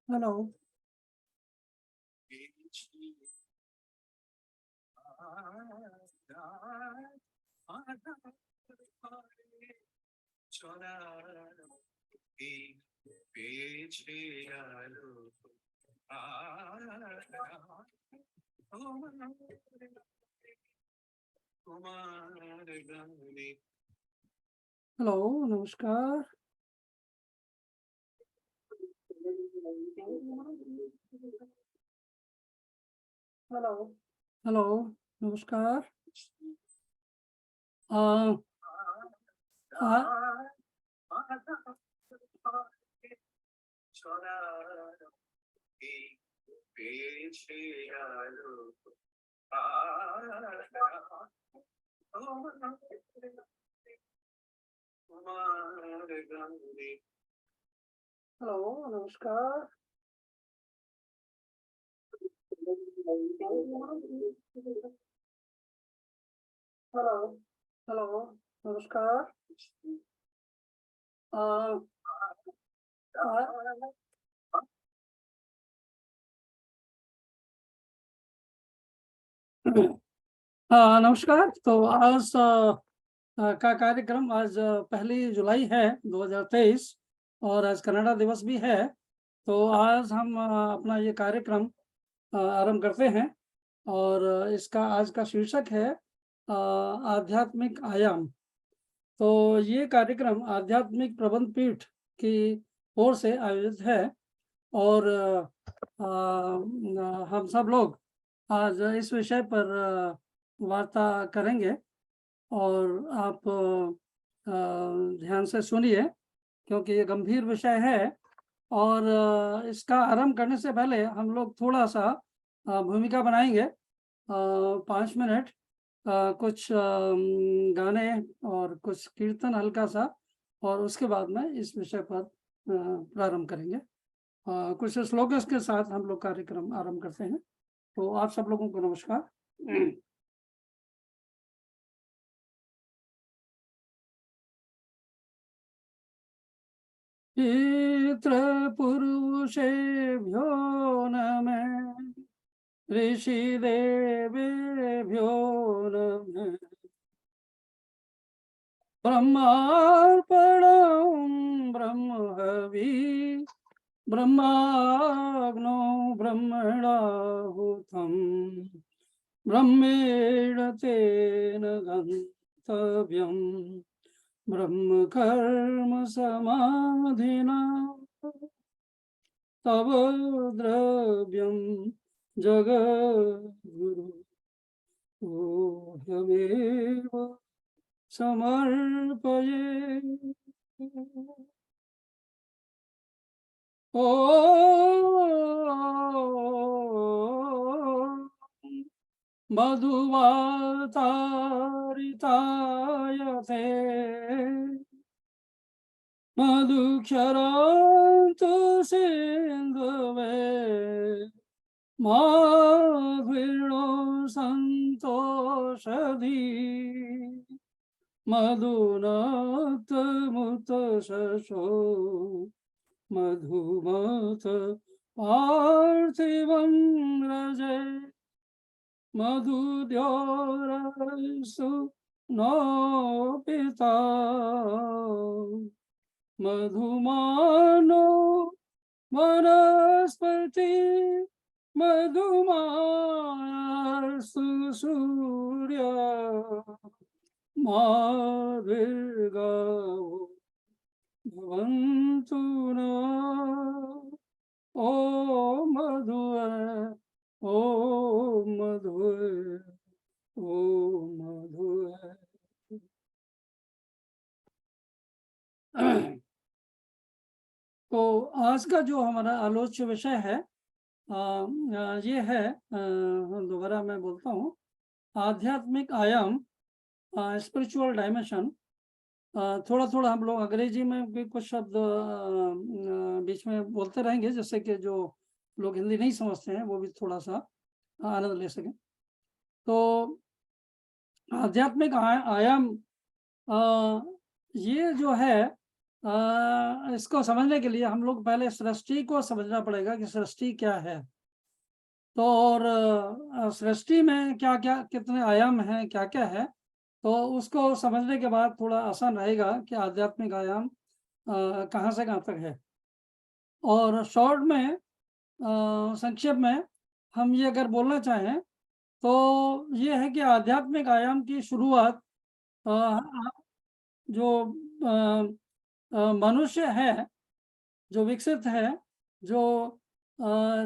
Hello. Hello, नमस्कार। Hello hello, नमस्कार। आ, आ, hello, नमस्कार। हेलो हेलो, नमस्कार। आ, आ, हाँ, नमस्कार। तो आज का कार्यक्रम आज 1 जुलाई है 2023 और आज कनाडा दिवस भी है। तो आज हम अपना ये कार्यक्रम आरंभ करते हैं और इसका आज का शीर्षक है आध्यात्मिक आयाम। तो ये कार्यक्रम आध्यात्मिक प्रबंध पीठ की ओर से आयोजित है और हम सब लोग आज इस विषय पर वार्ता करेंगे और आप ध्यान से सुनिए क्योंकि ये गंभीर विषय है। और इसका आरंभ करने से पहले हम लोग थोड़ा सा भूमिका बनाएंगे 5 मिनट कुछ गाने और कुछ कीर्तन हल्का सा और उसके बाद में इस विषय पर प्रारंभ करेंगे। कुछ श्लोक के साथ हम लोग कार्यक्रम आरंभ करते हैं। तो आप सब लोगों को नमस्कार। पितृ पुरुषेभ्यो नमः, ऋषि देवेभ्यो नमः, ब्रह्मार्पणं ब्रह्महवि, ब्रह्माग्नो ब्रह्मणाहुतं, ब्रह्मेण तेन गन्तव्यम्, ब्रह्म कर्म समाधिना, तव द्रव्यं जगद्गुरु ह्यमेव समर्पये। ओ मधुवातारिताय ते मधुक्षरान्तु सिन्धवे माघृणो सन्तोषधी मधुनाथमुत शशो मधुमथ पार्थिवं रजे मधुद्योरसु नो पिता मधुमानो वनस्पति मधुमास्तु सूर्य मार्गावो भवन्तु न। ओ मधुए, ओ मधुए, ओ मधुए। तो आज का जो हमारा आलोच्य विषय है ये है, दोबारा मैं बोलता हूँ, आध्यात्मिक आयाम, स्पिरिचुअल डायमेंशन। थोड़ा-थोड़ा हम लोग अंग्रेजी में भी कुछ शब्द बीच में बोलते रहेंगे, जिससे कि जो लोग हिंदी नहीं समझते हैं वो भी थोड़ा-सा आनंद ले सकें। तो आध्यात्मिक आयाम, अ, ये जो है, इसको समझने के लिए हम लोग पहले सृष्टि को समझना पड़ेगा कि सृष्टि क्या है। तो और सृष्टि में क्या-क्या, कितने आयाम हैं, क्या-क्या है, तो उसको समझने के बाद थोड़ा आसान रहेगा कि आध्यात्मिक आयाम कहाँ से कहाँ तक है। और शॉर्ट में, संक्षेप में हम ये अगर बोलना चाहें, तो ये है कि आध्यात्मिक आयाम की शुरुआत अ, जो मनुष्य है, जो विकसित है, जो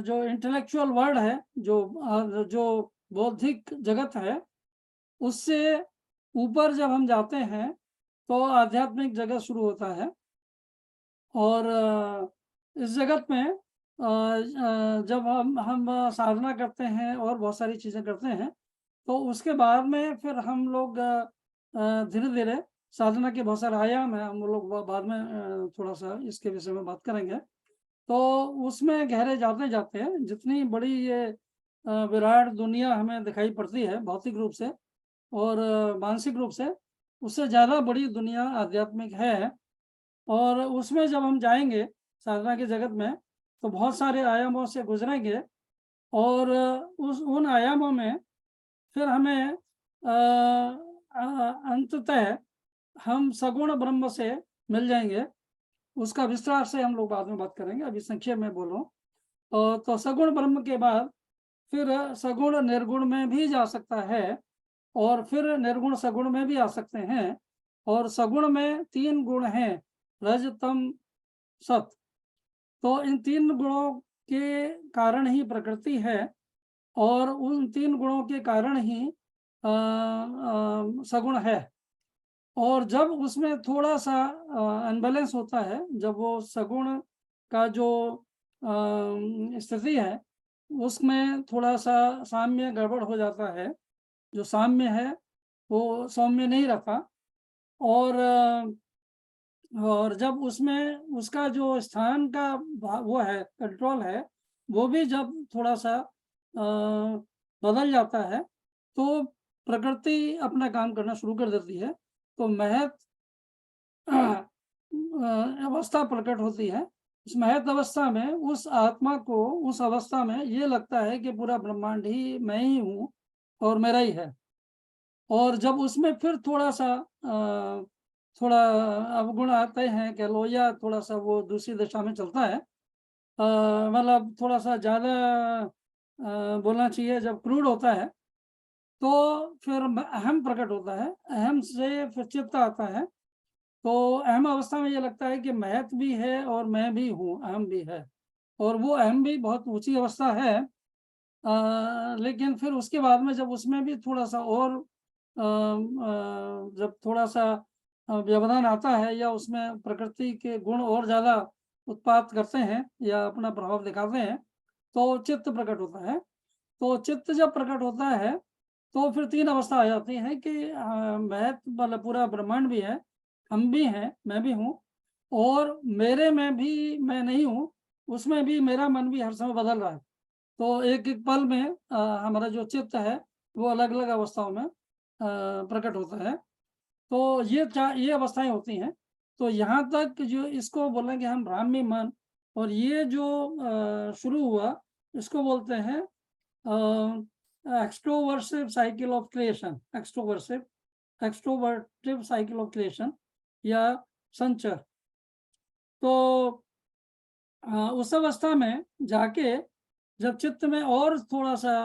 जो इंटेलेक्चुअल वर्ल्ड है, जो बौद्धिक जगत है, उससे ऊपर जब हम जाते हैं, तो आध्यात्मिक जगत शुरू होता है। और इस जगत में जब हम साधना करते हैं और बहुत सारी चीज़ें करते हैं, तो उसके बाद में फिर हम लोग धीरे-धीरे, साधना के बहुत सारे आयाम हैं, हम लोग बाद में थोड़ा-सा इसके विषय में बात करेंगे। तो उसमें गहरे जाते-जाते जितनी बड़ी ये विराट दुनिया हमें दिखाई पड़ती है भौतिक रूप से और मानसिक रूप से, उससे ज़्यादा बड़ी दुनिया आध्यात्मिक है। और उसमें जब हम जाएँगे साधना की जगत में, तो बहुत सारे आयामों से गुज़रेंगे और उस उन आयामों में फिर हमें अंततः हम सगुण ब्रह्म से मिल जाएँगे। उसका विस्तार से हम लोग बाद में बात करेंगे, अभी संक्षेप में बोल रहा हूँ। तो सगुण ब्रह्म के बाद फिर सगुण निर्गुण में भी जा सकता है और फिर निर्गुण सगुण में भी आ सकते हैं। और सगुण में 3 गुण हैं, रज, तम, सत। तो इन 3 गुणों के कारण ही प्रकृति है और उन 3 गुणों के कारण ही सगुण है। और जब उसमें थोड़ा-सा अनबैलेंस होता है, जब वो सगुण का जो स्थिति है, उसमें थोड़ा-सा साम्य गड़बड़ हो जाता है। जो साम्य है, वो सौम्य नहीं रहता। और और जब उसमें उसका जो स्थान का वो है, कंट्रोल है, वो भी जब थोड़ा-सा बदल जाता है, तो प्रकृति अपना काम करना शुरू कर देती है। तो महत अवस्था प्रकट होती है। उस महत अवस्था में उस आत्मा को, उस अवस्था में ये लगता है कि पूरा ब्रह्मांड ही मैं ही हूँ और मेरा ही है। और जब उसमें फिर थोड़ा-सा थोड़ा अवगुण आते हैं कह लो, या थोड़ा-सा वो दूसरी दिशा में चलता है, मतलब थोड़ा-सा ज़्यादा बोलना चाहिए, जब क्रूड होता है, तो फिर अहम प्रकट होता है। अहम से फिर चित्त आता है। तो अहम अवस्था में ये लगता है कि महत भी है और मैं भी हूँ, अहम भी है। और वो अहम भी बहुत ऊँची अवस्था है। लेकिन फिर उसके बाद में जब उसमें भी थोड़ा-सा और जब थोड़ा-सा व्यवधान आता है, या उसमें प्रकृति के गुण और ज़्यादा उत्पात करते हैं या अपना प्रभाव दिखाते हैं, तो चित्त प्रकट होता है। तो चित्त जब प्रकट होता है, तो फिर 3 अवस्था आ जाती है कि महत मतलब पूरा ब्रह्मांड भी है, हम भी हैं, मैं भी हूँ, और मेरे में भी मैं नहीं हूँ, उसमें भी मेरा मन भी हर समय बदल रहा है। तो एक-एक पल में हमारा जो चित्त है, वो अलग-अलग अवस्थाओं में प्रकट होता है। तो ये अवस्थाएँ होती हैं। तो यहाँ तक जो इसको बोलेंगे हम ब्राह्मी मन, और ये जो शुरू हुआ, इसको बोलते हैं extroversive cycle of creation, extrovertive cycle of creation या संचर। तो उस अवस्था में जाके जब चित्त में और थोड़ा-सा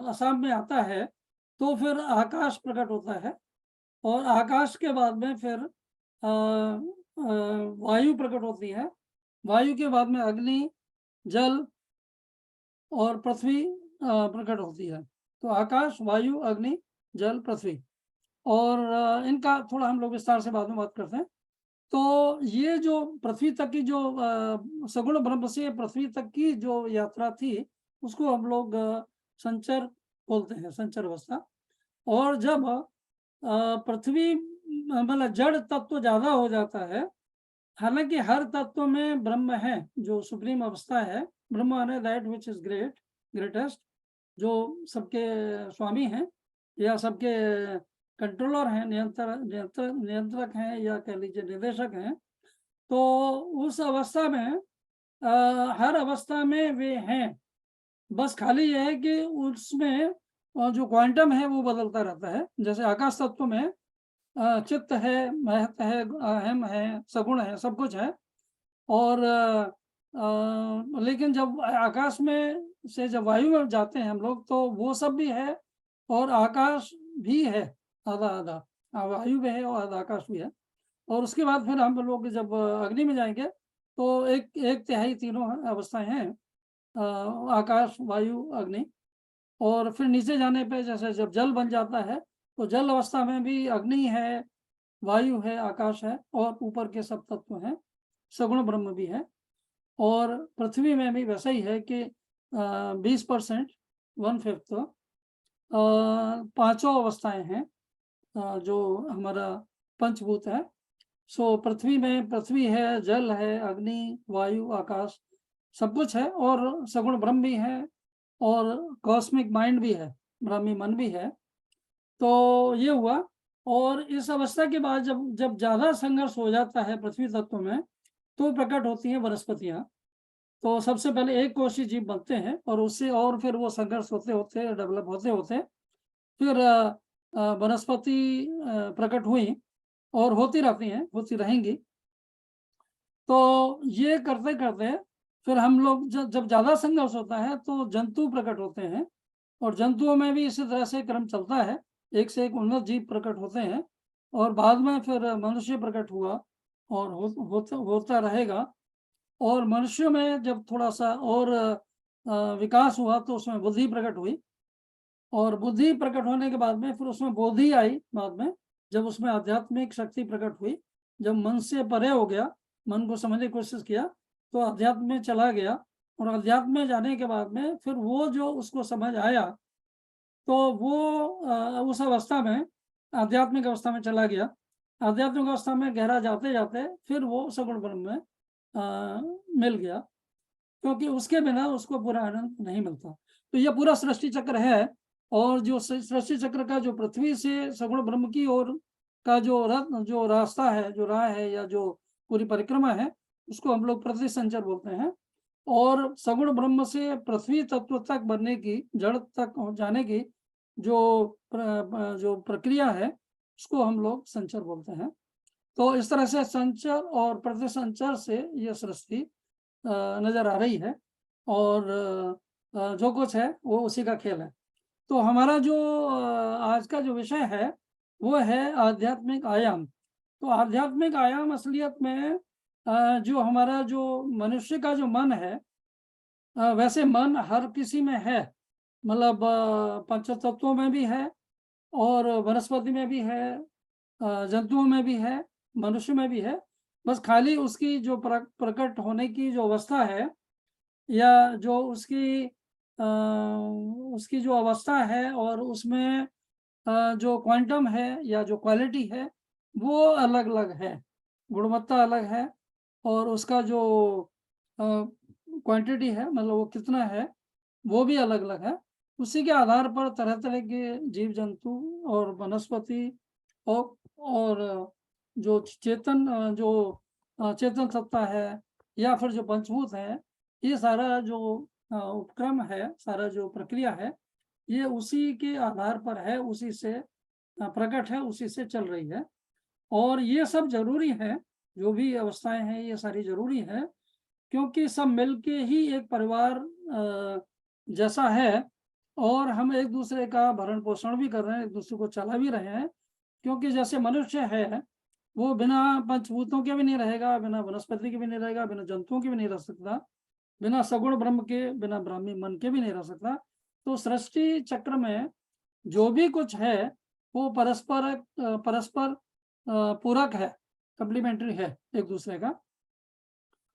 असाम्य आता है, तो फिर आकाश प्रकट होता है। और आकाश के बाद में फिर वायु प्रकट होती है। वायु के बाद में अग्नि, जल और पृथ्वी प्रकट होती है। तो आकाश, वायु, अग्नि, जल, पृथ्वी। और इनका थोड़ा हम लोग विस्तार से बाद में बात करते हैं। तो ये जो पृथ्वी तक की जो सगुण ब्रह्म से पृथ्वी तक की जो यात्रा थी, उसको हम लोग संचर बोलते हैं, संचर अवस्था। और जब पृथ्वी मतलब जड़ तत्व ज़्यादा हो जाता है, हालाँकि हर तत्व में ब्रह्म है, जो सुप्रीम अवस्था है, ब्रह्म माने दैट व्हिच इज़ ग्रेटेस्ट, जो सबके स्वामी हैं या सबके कंट्रोलर हैं, नियंत्रक हैं या कह लीजिए निर्देशक हैं। तो उस अवस्था में हर अवस्था में वे हैं। बस खाली ये है कि उसमें जो क्वांटम है वो बदलता रहता है। जैसे आकाश तत्व में चित्त है, महत है, अहम है, सगुण है, सब कुछ है। और लेकिन जब आकाश में से जब वायु में जाते हैं हम लोग, तो वो सब भी है और आकाश भी है, आधा-आधा। वायु भी है और आधा आकाश भी है। और उसके बाद फिर हम लोग जब अग्नि में जाएँगे, तो एक तिहाई तीनों अवस्थाएँ हैं, आकाश, वायु, अग्नि। और फिर नीचे जाने पे जैसे जब जल बन जाता है, तो जल अवस्था में भी अग्नि है, वायु है, आकाश है और ऊपर के सब तत्व हैं, सगुण ब्रह्म भी है। और पृथ्वी में भी वैसा ही है कि 20% 1/5 पाँचों अवस्थाएँ हैं, जो हमारा पंचभूत है। सो पृथ्वी में पृथ्वी है, जल है, अग्नि, वायु, आकाश, सब कुछ है और सगुण ब्रह्म भी है और कॉस्मिक माइंड भी है, ब्राह्मी मन भी है। तो ये हुआ। और इस अवस्था के बाद जब जब ज़्यादा संघर्ष हो जाता है पृथ्वी तत्व में, तो प्रकट होती हैं वनस्पतियाँ। तो सबसे पहले एक कोषीय जीव बनते हैं और उससे और फिर वो संघर्ष होते-होते डेवलप होते-होते फिर वनस्पति प्रकट हुई और होती रहती हैं, होती रहेंगी। तो ये करते-करते फिर हम लोग जब ज़्यादा संघर्ष होता है तो जंतु प्रकट होते हैं और जंतुओं में भी इसी तरह से क्रम चलता है, एक से एक उन्नत जीव प्रकट होते हैं और बाद में फिर मनुष्य प्रकट हुआ और होता रहेगा। और मनुष्यों में जब थोड़ा-सा और विकास हुआ तो उसमें बुद्धि प्रकट हुई और बुद्धि प्रकट होने के बाद में फिर उसमें बोधि आई बाद में, जब उसमें आध्यात्मिक शक्ति प्रकट हुई, जब मन से परे हो गया, मन को समझने की कोशिश किया, तो अध्यात्म में चला गया और अध्यात्म में जाने के बाद में फिर वो जो उसको समझ आया, तो वो उस अवस्था में आध्यात्मिक अवस्था में चला गया। आध्यात्मिक अवस्था में गहरा जाते-जाते फिर वो सगुण ब्रह्म में मिल गया, क्योंकि उसके बिना उसको पूरा आनंद नहीं मिलता। तो ये पूरा सृष्टि चक्र है और जो सृष्टि चक्र का जो पृथ्वी से सगुण ब्रह्म की ओर का जो रास्ता है, जो राह है या जो पूरी परिक्रमा है, उसको हम लोग पृथ्वी संचर बोलते हैं। और सगुण ब्रह्म से पृथ्वी तत्व तक बनने की, जड़ तक जाने की जो जो प्रक्रिया है, उसको हम लोग संचर बोलते हैं। तो इस तरह से संचर और पृथ्वी संचर से ये सृष्टि नज़र आ रही है और जो कुछ है वो उसी का खेल है। तो हमारा जो आज का जो विषय है, वो है आध्यात्मिक आयाम। तो आध्यात्मिक आयाम असलियत में जो हमारा जो मनुष्य का जो मन है, वैसे मन हर किसी में है। मतलब पंचतत्वों में भी है और वनस्पति में भी है, जंतुओं में भी है, मनुष्य में भी है। बस खाली उसकी जो प्रकट होने की जो अवस्था है या जो उसकी जो अवस्था है और उसमें जो क्वांटम है या जो क्वालिटी है, वो अलग-अलग है, गुणवत्ता अलग है और उसका जो क्वांटिटी है, मतलब वो कितना है, वो भी अलग-अलग है। उसी के आधार पर तरह-तरह के जीव-जंतु और वनस्पति औ और जो चेतन सत्ता है या फिर जो पंचभूत है, ये सारा जो उपक्रम है, सारा जो प्रक्रिया है, ये उसी के आधार पर है, उसी से प्रकट है, उसी से चल रही है। और ये सब ज़रूरी है, जो भी अवस्थाएँ हैं, ये सारी ज़रूरी है, क्योंकि सब मिलके ही एक परिवार जैसा है और हम एक-दूसरे का भरण-पोषण भी कर रहे हैं, एक-दूसरे को चला भी रहे हैं। क्योंकि जैसे मनुष्य है, वो बिना पंचभूतों के भी नहीं रहेगा, बिना वनस्पति के भी नहीं रहेगा, बिना जंतुओं के भी नहीं रह सकता, बिना सगुण ब्रह्म के, बिना ब्राह्मी मन के भी नहीं रह सकता। तो सृष्टि चक्र में जो भी कुछ है, वो परस्पर पूरक है। कम्प्लीमेंट्री है एक दूसरे का,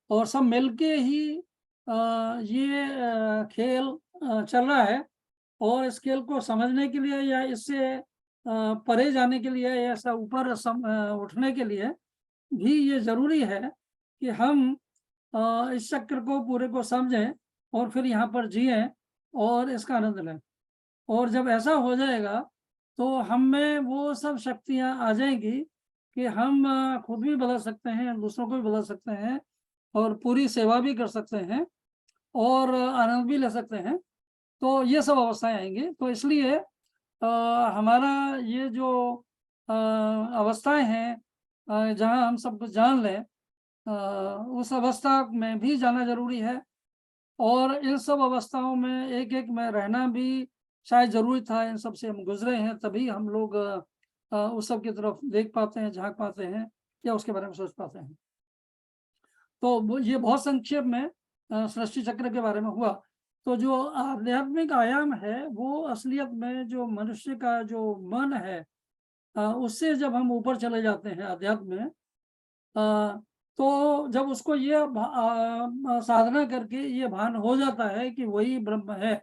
और सब मिलके ही ये खेल चल रहा है। और इस खेल को समझने के लिए या इससे परे जाने के लिए या ऐसा ऊपर उठने के लिए भी ये ज़रूरी है कि हम इस चक्र को पूरे को समझें और फिर यहाँ पर जिएँ और इसका आनंद लें। और जब ऐसा हो जाएगा तो हम में वो सब शक्तियाँ आ जाएँगी कि हम खुद भी बदल सकते हैं, दूसरों को भी बदल सकते हैं और पूरी सेवा भी कर सकते हैं और आनंद भी ले सकते हैं। तो ये सब अवस्थाएँ आएँगी। तो इसलिए हमारा ये जो अवस्थाएँ हैं जहाँ हम सब कुछ जान लें, उस अवस्था में भी जाना ज़रूरी है। और इन सब अवस्थाओं में एक-एक में रहना भी शायद ज़रूरी था। इन सब से हम गुज़रे हैं, तभी हम लोग उस सब की तरफ देख पाते हैं, झाँक पाते हैं या उसके बारे में सोच पाते हैं। तो वो ये बहुत संक्षेप में सृष्टि चक्र के बारे में हुआ। तो जो आध्यात्मिक आयाम है, वो असलियत में जो मनुष्य का जो मन है, उससे जब हम ऊपर चले जाते हैं अध्यात्म में, तो जब उसको ये साधना करके ये भान हो जाता है कि वही ब्रह्म है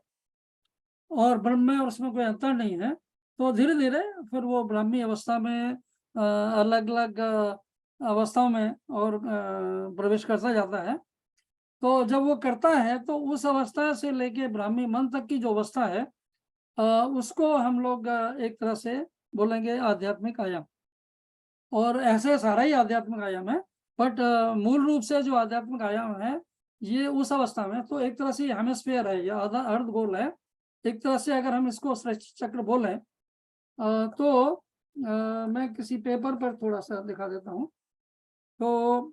और ब्रह्म में और उसमें कोई अंतर नहीं है, तो धीरे-धीरे फिर वो ब्राह्मी अवस्था में अलग-अलग अवस्थाओं में और प्रवेश करता जाता है। तो जब वो करता है तो उस अवस्था से लेके ब्राह्मी मन तक की जो अवस्था है, अ, उसको हम लोग एक तरह से बोलेंगे आध्यात्मिक आयाम। और ऐसे सारा ही आध्यात्मिक आयाम है, बट मूल रूप से जो आध्यात्मिक आयाम है, ये उस अवस्था में तो एक तरह से हेमिस्फीयर है, या आधा अर्धगोल है। एक तरह से अगर हम इसको सृष्टि चक्र बोलें, तो मैं किसी पेपर पर थोड़ा-सा दिखा देता हूँ। तो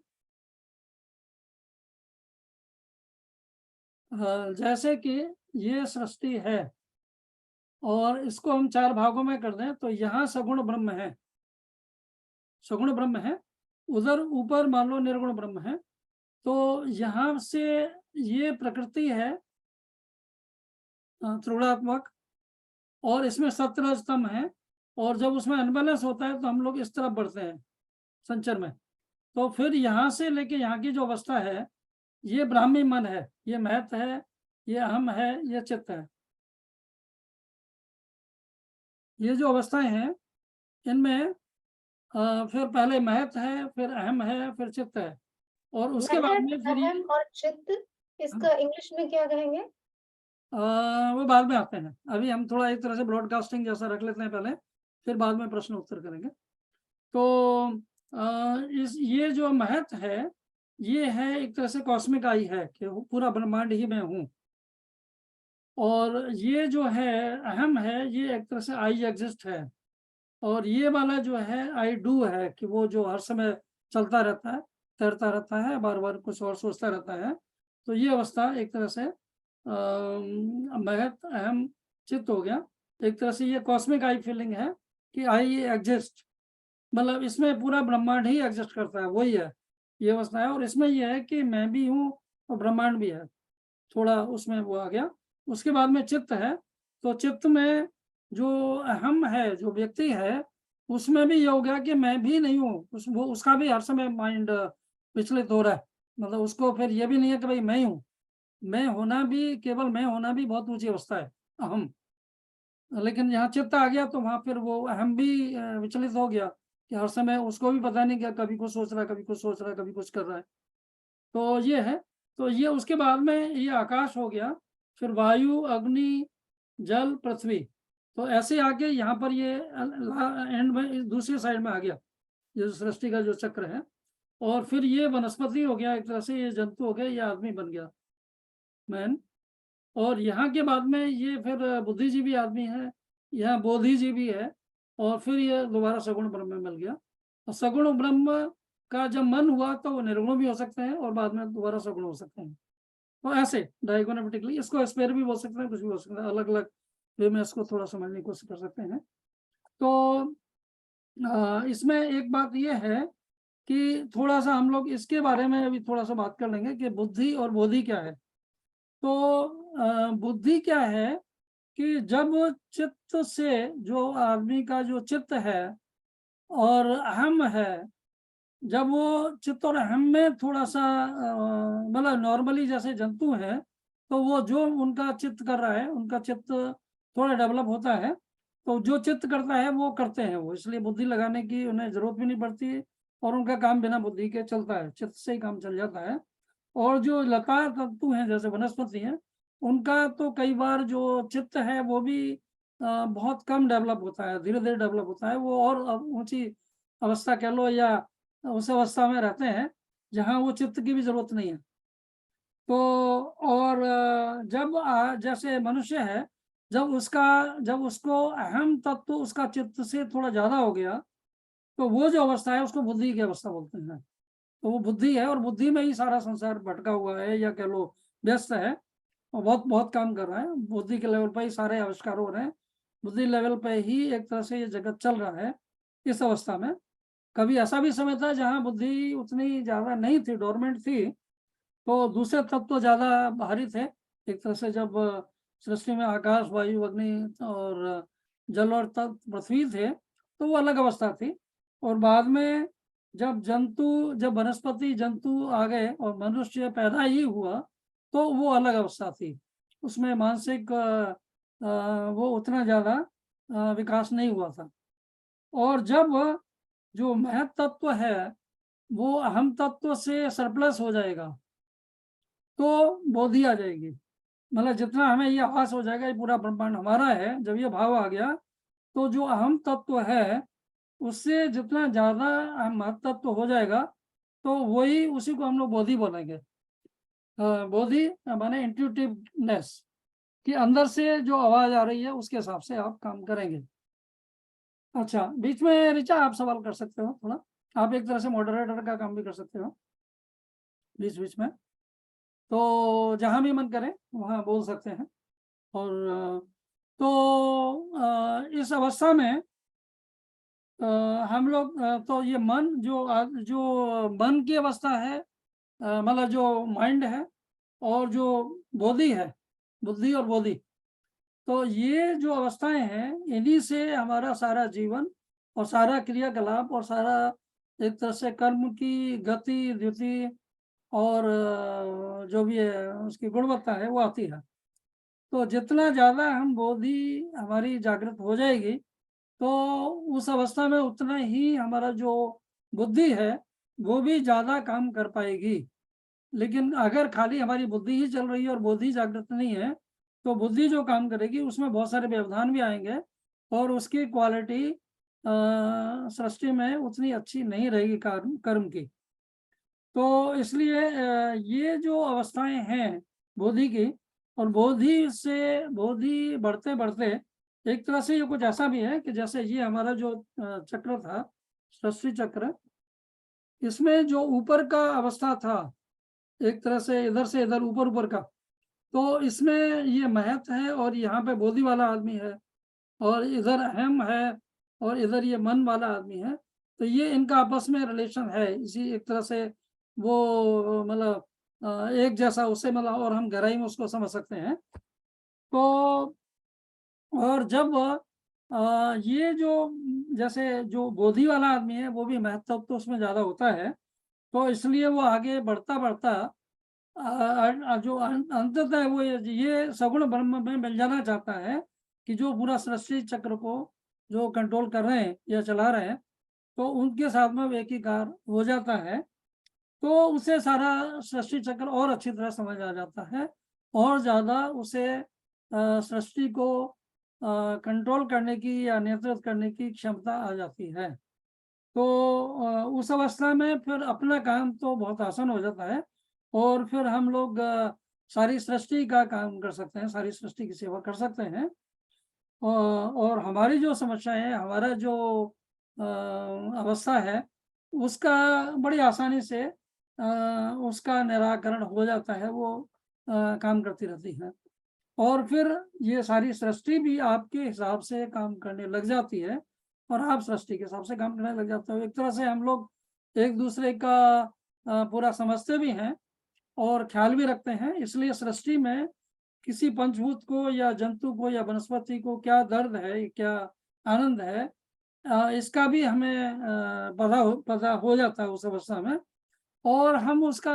जैसे कि ये सृष्टि है और इसको हम 4 भागों में कर दें, तो यहाँ सगुण ब्रह्म है, सगुण ब्रह्म है। उधर ऊपर मान लो निर्गुण ब्रह्म है। तो यहाँ से ये प्रकृति है त्रिगुणात्मक, और इसमें सत्रह स्तंभ है। और जब उसमें अनबैलेंस होता है तो हम लोग इस तरफ बढ़ते हैं संचर में। तो फिर यहाँ से लेके यहाँ की जो अवस्था है, ये ब्राह्मी मन है, ये महत है, ये अहम है, ये चित्त है। ये जो अवस्थाएं हैं, इनमें फिर पहले महत है, फिर अहम है, फिर चित्त है, और उसके बाद महत, में फिर ये अहम और चित्त, इसका इंग्लिश में क्या कहेंगे? वो बाद में आते हैं। अभी हम थोड़ा एक तरह से ब्रॉडकास्टिंग जैसा रख लेते हैं पहले, फिर बाद में प्रश्न उत्तर करेंगे। तो इस ये जो महत है, ये है एक तरह से कॉस्मिक आई है कि वो पूरा ब्रह्मांड ही मैं हूँ। और ये जो है अहम है, ये एक तरह से आई एग्जिस्ट है। और ये वाला जो है आई डू है कि वो जो हर समय चलता रहता है, तैरता रहता है, बार-बार कुछ और सोचता रहता है। तो ये अवस्था एक तरह से महत, अहम, चित्त हो गया। एक तरह से ये कॉस्मिक आई फीलिंग है कि आई एग्जिस्ट, मतलब इसमें पूरा ब्रह्मांड ही एग्जिस्ट करता है, वही है, ये अवस्था है। और इसमें ये है कि मैं भी हूँ और ब्रह्मांड भी है, थोड़ा उसमें वो आ गया। उसके बाद में चित्त है, तो चित्त में जो अहम है, जो व्यक्ति है, उसमें भी ये हो गया कि मैं भी नहीं हूँ, वो उसका भी हर समय माइंड विचलित हो रहा है। मतलब उसको फिर ये भी नहीं है कि भाई मैं ही हूँ। मैं होना भी, केवल मैं होना भी बहुत ऊँची अवस्था है, अहम। लेकिन यहाँ चित्त आ गया तो वहाँ फिर वो अहम भी विचलित हो गया कि हर समय उसको भी पता नहीं, क्या कभी कुछ सोच रहा है, कभी कुछ सोच रहा है, कभी कुछ कर रहा है। तो ये है। तो ये उसके बाद में ये आकाश हो गया, फिर वायु, अग्नि, जल, पृथ्वी। तो ऐसे आके यहाँ पर ये एंड में दूसरी साइड में आ गया, ये जो सृष्टि का जो चक्र है। और फिर ये वनस्पति हो गया, एक तरह से ये जंतु हो गया, ये आदमी बन गया, मैन। और यहाँ के बाद में ये फिर बुद्धिजीवी आदमी है, यहाँ बोधिजीवी है, और फिर ये दोबारा सगुण ब्रह्म में मिल गया। और सगुण ब्रह्म का जब मन हुआ तो वो निर्गुण भी हो सकते हैं और बाद में दोबारा सगुण हो सकते हैं। तो ऐसे डायगोनेटिकली इसको स्पेयर भी बोल सकते हैं, कुछ भी बोल सकते हैं, अलग अलग वे में इसको थोड़ा समझने की कोशिश कर सकते हैं। तो इसमें एक बात ये है कि थोड़ा सा हम लोग इसके बारे में अभी थोड़ा सा बात कर लेंगे कि बुद्धि और बोधि क्या है। तो बुद्धि क्या है कि जब चित्त से, जो आदमी का जो चित्त है और अहम है, जब वो चित्त और अहम में थोड़ा सा मतलब नॉर्मली जैसे जंतु है, तो वो जो उनका चित्त कर रहा है, उनका चित्त थोड़ा डेवलप होता है, तो जो चित्त करता है वो करते हैं वो, इसलिए बुद्धि लगाने की उन्हें जरूरत भी नहीं पड़ती और उनका काम बिना बुद्धि के चलता है, चित्त से ही काम चल जाता है। और जो लता तंतु हैं जैसे वनस्पति हैं, उनका तो कई बार जो चित्त है वो भी बहुत कम डेवलप होता है, धीरे धीरे डेवलप होता है, वो और ऊंची अवस्था कह लो या उस अवस्था में रहते हैं जहाँ वो चित्त की भी जरूरत नहीं है। तो और जब जैसे मनुष्य है, जब उसको अहम तत्व उसका चित्त से थोड़ा ज्यादा हो गया, तो वो जो अवस्था है उसको बुद्धि की अवस्था बोलते हैं। तो वो बुद्धि है और बुद्धि में ही सारा संसार भटका हुआ है या कह लो व्यस्त है और बहुत बहुत काम कर रहा है, बुद्धि के लेवल पर ही सारे आविष्कार हो रहे हैं, बुद्धि लेवल पे ही एक तरह से ये जगत चल रहा है। इस अवस्था में कभी ऐसा भी समय था जहाँ बुद्धि उतनी ज्यादा नहीं थी, डोरमेंट थी, तो दूसरे तत्व तो ज्यादा भारी थे। एक तरह से जब सृष्टि में आकाश, वायु, अग्नि और जल और तत्व पृथ्वी थे, तो वो अलग अवस्था थी। और बाद में जब वनस्पति जंतु आ गए और मनुष्य पैदा ही हुआ, तो वो अलग अवस्था थी, उसमें मानसिक वो उतना ज्यादा विकास नहीं हुआ था। और जब जो महत तत्व है वो अहम तत्व से सरप्लस हो जाएगा, तो बोधि आ जाएगी। मतलब जितना हमें ये आभास हो जाएगा ये पूरा ब्रह्मांड हमारा है, जब ये भाव आ गया, तो जो अहम तत्व है उससे जितना ज्यादा महत तत्व हो जाएगा, तो वही उसी को हम लोग बोधि बोलेंगे। बोधि माने इंट्यूटिवनेस, कि अंदर से जो आवाज आ रही है उसके हिसाब से आप काम करेंगे। अच्छा, बीच में ऋचा आप सवाल कर सकते हो थोड़ा, आप एक तरह से मॉडरेटर का काम भी कर सकते हो बीच बीच में, तो जहां भी मन करे वहां बोल सकते हैं। और इस अवस्था में हम लोग तो ये मन जो मन की अवस्था है, मतलब जो माइंड है, और जो बोधि है, बुद्धि और बोधि, तो ये जो अवस्थाएं हैं इन्हीं से हमारा सारा जीवन और सारा क्रियाकलाप और सारा एक तरह से कर्म की गति द्युति और जो भी है उसकी गुणवत्ता है वो आती है। तो जितना ज्यादा हम बोधि हमारी जागृत हो जाएगी, तो उस अवस्था में उतना ही हमारा जो बुद्धि है वो भी ज्यादा काम कर पाएगी। लेकिन अगर खाली हमारी बुद्धि ही चल रही है और बोधि जागृत नहीं है, तो बुद्धि जो काम करेगी उसमें बहुत सारे व्यवधान भी आएंगे और उसकी क्वालिटी सृष्टि में उतनी अच्छी नहीं रहेगी कर्म कर्म की। तो इसलिए ये जो अवस्थाएं हैं बोधि की, और बोधि बढ़ते बढ़ते एक तरह से ये कुछ ऐसा भी है कि जैसे ये हमारा जो चक्र था, सृष्टि चक्र, इसमें जो ऊपर का अवस्था था, एक तरह से इधर ऊपर ऊपर का, तो इसमें ये महत है और यहाँ पे बोधि वाला आदमी है, और इधर अहम है और इधर ये मन वाला आदमी है। तो ये इनका आपस में रिलेशन है, इसी एक तरह से वो मतलब एक जैसा उससे मतलब, और हम गहराई में उसको समझ सकते हैं। तो और जब ये जो जैसे जो बोधि वाला आदमी है वो भी महत्व तो उसमें ज्यादा होता है, तो इसलिए वो आगे बढ़ता बढ़ता जो अंततः वो ये सगुण ब्रह्म में मिल जाना चाहता है, कि जो पूरा सृष्टि चक्र को जो कंट्रोल कर रहे हैं या चला रहे हैं, तो उनके साथ में वो एकीकार हो जाता है, तो उसे सारा सृष्टि चक्र और अच्छी तरह समझ आ जाता है, और ज्यादा उसे सृष्टि को कंट्रोल करने की या नियंत्रित करने की क्षमता आ जाती है। तो उस अवस्था में फिर अपना काम तो बहुत आसान हो जाता है, और फिर हम लोग सारी सृष्टि का काम कर सकते हैं, सारी सृष्टि की सेवा कर सकते हैं। और हमारी जो समस्या है, हमारा जो अवस्था है, उसका बड़ी आसानी से उसका निराकरण हो जाता है, वो काम करती रहती है। और फिर ये सारी सृष्टि भी आपके हिसाब से काम करने लग जाती है, और आप सृष्टि के हिसाब से काम करने लग जाते हो। एक तरह से हम लोग एक दूसरे का पूरा समझते भी हैं और ख्याल भी रखते हैं, इसलिए सृष्टि में किसी पंचभूत को या जंतु को या वनस्पति को क्या दर्द है क्या आनंद है, इसका भी हमें पता हो जाता है उस अवस्था में, और हम उसका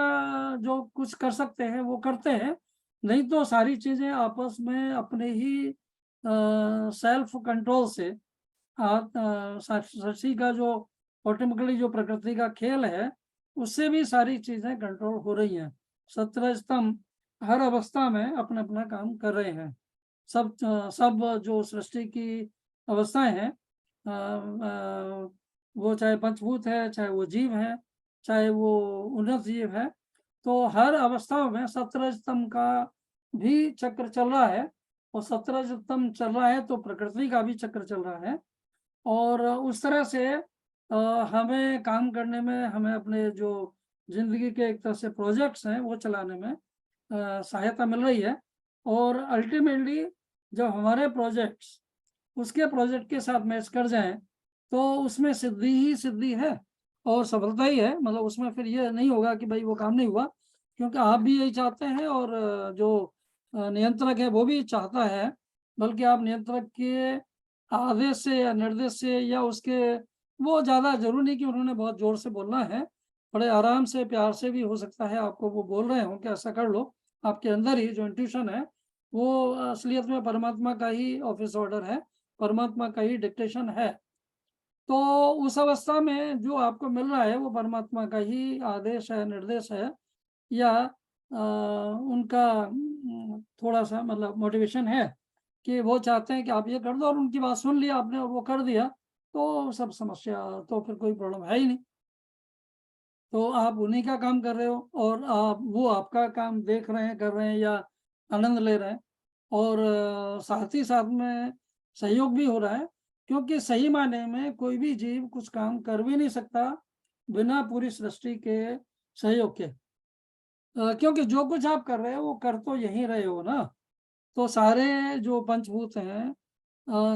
जो कुछ कर सकते हैं वो करते हैं। नहीं तो सारी चीज़ें आपस में अपने ही सेल्फ कंट्रोल से सृष्टि का जो ऑटोमेटिकली जो प्रकृति का खेल है, उससे भी सारी चीज़ें कंट्रोल हो रही हैं। 17 स्तंभ हर अवस्था में अपना-अपना काम कर रहे हैं। सब जो सृष्टि की अवस्थाएँ हैं, वो चाहे पंचभूत है, चाहे वो जीव है, चाहे वो उन्नत जीव है, तो हर अवस्थाओं में 17 स्तंभ का भी चक्र चल रहा है, और 17 स्तंभ चल रहा है तो प्रकृति का भी चक्र चल रहा है। और उस तरह से हमें काम करने में, हमें अपने जो ज़िंदगी के एक तरह से प्रोजेक्ट्स हैं वो चलाने में सहायता मिल रही है। और अल्टीमेटली जब हमारे प्रोजेक्ट्स उसके प्रोजेक्ट के साथ मैच कर जाएँ, तो उसमें सिद्धि ही सिद्धि है और सफलता ही है। मतलब उसमें फिर ये नहीं होगा कि भाई वो काम नहीं हुआ, क्योंकि आप भी यही चाहते हैं और जो नियंत्रक है वो भी चाहता है। बल्कि आप नियंत्रक के आदेश से या निर्देश से या उसके, वो ज़्यादा ज़रूरी नहीं कि उन्होंने बहुत ज़ोर से बोलना है, बड़े आराम से, प्यार से भी हो सकता है आपको वो बोल रहे हों कि ऐसा कर लो। आपके अंदर ही जो इंट्यूशन है, वो असलियत में परमात्मा का ही ऑफिस ऑर्डर है, परमात्मा का ही डिक्टेशन है। तो उस अवस्था में जो आपको मिल रहा है वो परमात्मा का ही आदेश है, निर्देश है, या उनका थोड़ा-सा मतलब मोटिवेशन है कि वो चाहते हैं कि आप ये कर दो, और उनकी बात सुन ली आपने और वो कर दिया, तो सब समस्या, तो फिर कोई प्रॉब्लम है ही नहीं। तो आप उन्हीं का काम कर रहे हो और आप वो आपका काम देख रहे हैं, कर रहे हैं या आनंद ले रहे हैं, और साथ ही साथ में सहयोग भी हो रहा है, क्योंकि सही मायने में कोई भी जीव कुछ काम कर भी नहीं सकता बिना पूरी सृष्टि के सहयोग के। क्योंकि जो कुछ आप कर रहे हो वो कर तो यहीं रहे हो ना। तो सारे जो पंचभूत हैं,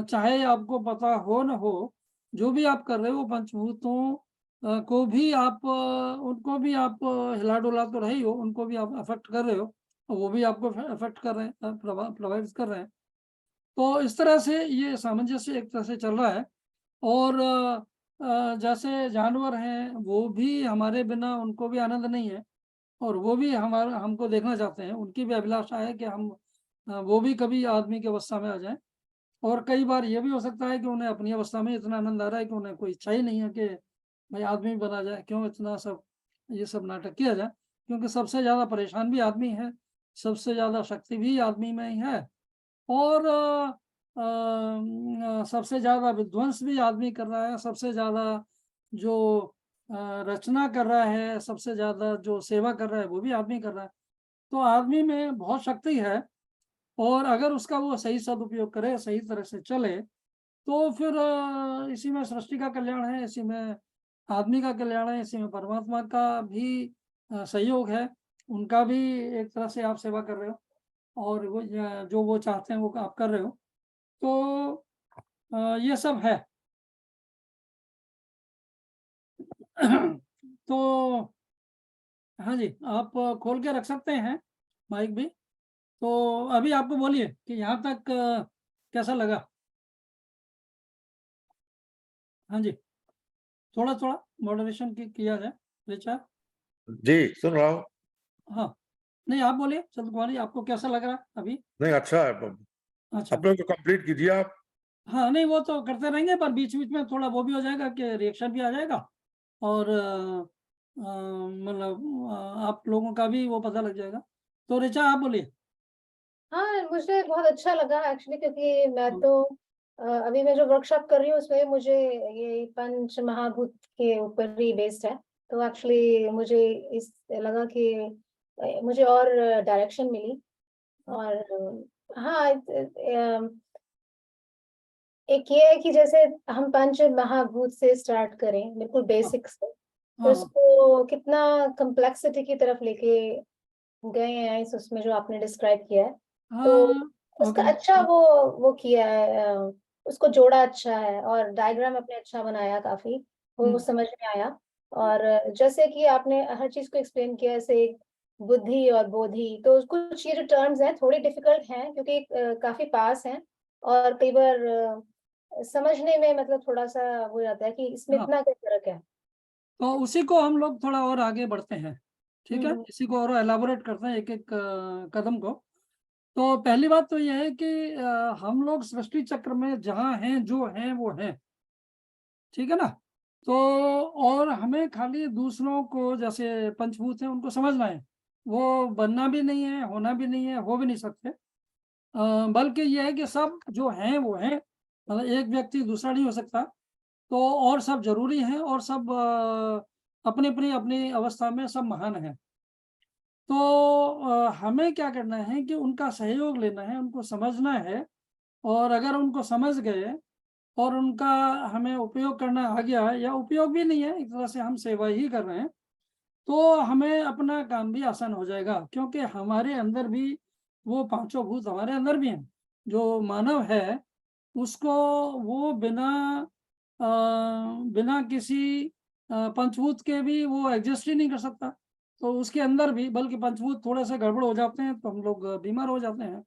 चाहे आपको पता हो न हो, जो भी आप कर रहे हो वो पंचभूतों को भी आप उनको भी आप हिला-डुला तो रहे ही हो, उनको भी आप अफ़ेक्ट कर रहे हो, और वो भी आपको अफ़ेक्ट कर रहे हैं, प्रभावित कर रहे हैं। तो इस तरह से ये सामंजस्य एक तरह से चल रहा है। और जैसे जानवर हैं, वो भी हमारे बिना उनको भी आनंद नहीं है, और वो भी हमारा हमको देखना चाहते हैं। उनकी भी अभिलाषा है कि हम वो भी कभी आदमी की अवस्था में आ जाएँ। और कई बार ये भी हो सकता है कि उन्हें अपनी अवस्था में इतना आनंद आ रहा है कि उन्हें कोई इच्छा ही नहीं है कि भाई आदमी बना जाए, क्यों इतना सब ये सब नाटक किया जाए। क्योंकि सबसे ज़्यादा परेशान भी आदमी है, सबसे ज़्यादा शक्ति भी आदमी में ही है, और सबसे ज़्यादा विध्वंस भी आदमी कर रहा है, सबसे ज़्यादा जो रचना कर रहा है, सबसे ज़्यादा जो सेवा कर रहा है वो भी आदमी कर रहा है। तो आदमी में बहुत शक्ति है, और अगर उसका वो सही सदुपयोग करे, सही तरह से चले, तो फिर इसी में सृष्टि का कल्याण है, इसी में आदमी का कल्याण है, इसी में परमात्मा का भी सहयोग है। उनका भी एक तरह से आप सेवा कर रहे हो, और वो जो वो चाहते हैं वो आप कर रहे हो। तो ये सब है। तो हाँ जी, आप खोल के रख सकते हैं माइक भी। तो अभी आपको बोलिए कि यहाँ तक कैसा लगा? हाँ जी, थोड़ा-थोड़ा मॉडरेशन किया जाए, विचार? जी, सुन रहा हूँ। हाँ, नहीं आप बोलिए चंद्र कुमार जी, आपको कैसा लग रहा है अभी? नहीं, अच्छा है। अच्छा, अपने को कंप्लीट कीजिए आप। हाँ, नहीं वो तो करते रहेंगे, पर बीच-बीच में थोड़ा वो भी हो जाएगा कि रिएक्शन भी आ जाएगा, और मतलब आप लोगों का भी वो पता लग जाएगा। तो ऋचा आप बोलिए। हाँ, मुझे बहुत अच्छा लगा एक्चुअली, क्योंकि मैं हुँ, तो अभी मैं जो वर्कशॉप कर रही हूँ उसमें मुझे ये पंच महाभूत के ऊपर ही बेस्ड है। तो एक्चुअली मुझे इस लगा कि मुझे और डायरेक्शन मिली। हाँ, और हाँ, एक ये है कि जैसे हम पंच महाभूत से स्टार्ट करें बिल्कुल हाँ, बेसिक से, तो हाँ, इसको कितना कॉम्प्लेक्सिटी की तरफ लेके गए हैं इस उसमें जो आपने डिस्क्राइब किया है। तो हाँ, उसका ओके, अच्छा वो किया है, उसको जोड़ा अच्छा है, और डायग्राम आपने अच्छा बनाया काफ़ी, वो हुँ, समझ में आया। और जैसे कि आपने हर चीज़ को एक्सप्लेन किया, जैसे बुद्धि और बोधि, तो कुछ ये जो टर्म्स हैं थोड़े डिफिकल्ट हैं क्योंकि काफ़ी पास हैं, और कई बार समझने में मतलब थोड़ा-सा वो जाता है कि इसमें हाँ। इतना क्या फ़र्क है? तो उसी को हम लोग थोड़ा और आगे बढ़ते हैं, ठीक हुँ, है? हुँ। इसी को और एलाबोरेट करते हैं एक-एक कदम को। तो पहली बात तो ये है कि हम लोग सृष्टि चक्र में जहाँ हैं, जो हैं वो हैं, ठीक है ना? तो और हमें खाली दूसरों को जैसे पंचभूत हैं उनको समझना है, वो बनना भी नहीं है, होना भी नहीं है, हो भी नहीं सकते। बल्कि ये है कि सब जो हैं वो हैं, मतलब एक व्यक्ति दूसरा नहीं हो सकता। तो और सब ज़रूरी हैं और सब अपनी-अपनी अवस्था में सब महान हैं। तो हमें क्या करना है कि उनका सहयोग लेना है, उनको समझना है और अगर उनको समझ गए और उनका हमें उपयोग करना आ गया या उपयोग भी नहीं है, एक तरह से हम सेवा ही कर रहे हैं, तो हमें अपना काम भी आसान हो जाएगा क्योंकि हमारे अंदर भी वो पाँचों भूत हमारे अंदर भी हैं। जो मानव है, उसको वो अ, बिना किसी पंचभूत के भी वो एग्ज़िस्ट ही नहीं कर सकता। तो उसके अंदर भी बल्कि पंचभूत थोड़े-से गड़बड़ हो जाते हैं, तो हम लोग बीमार हो जाते हैं।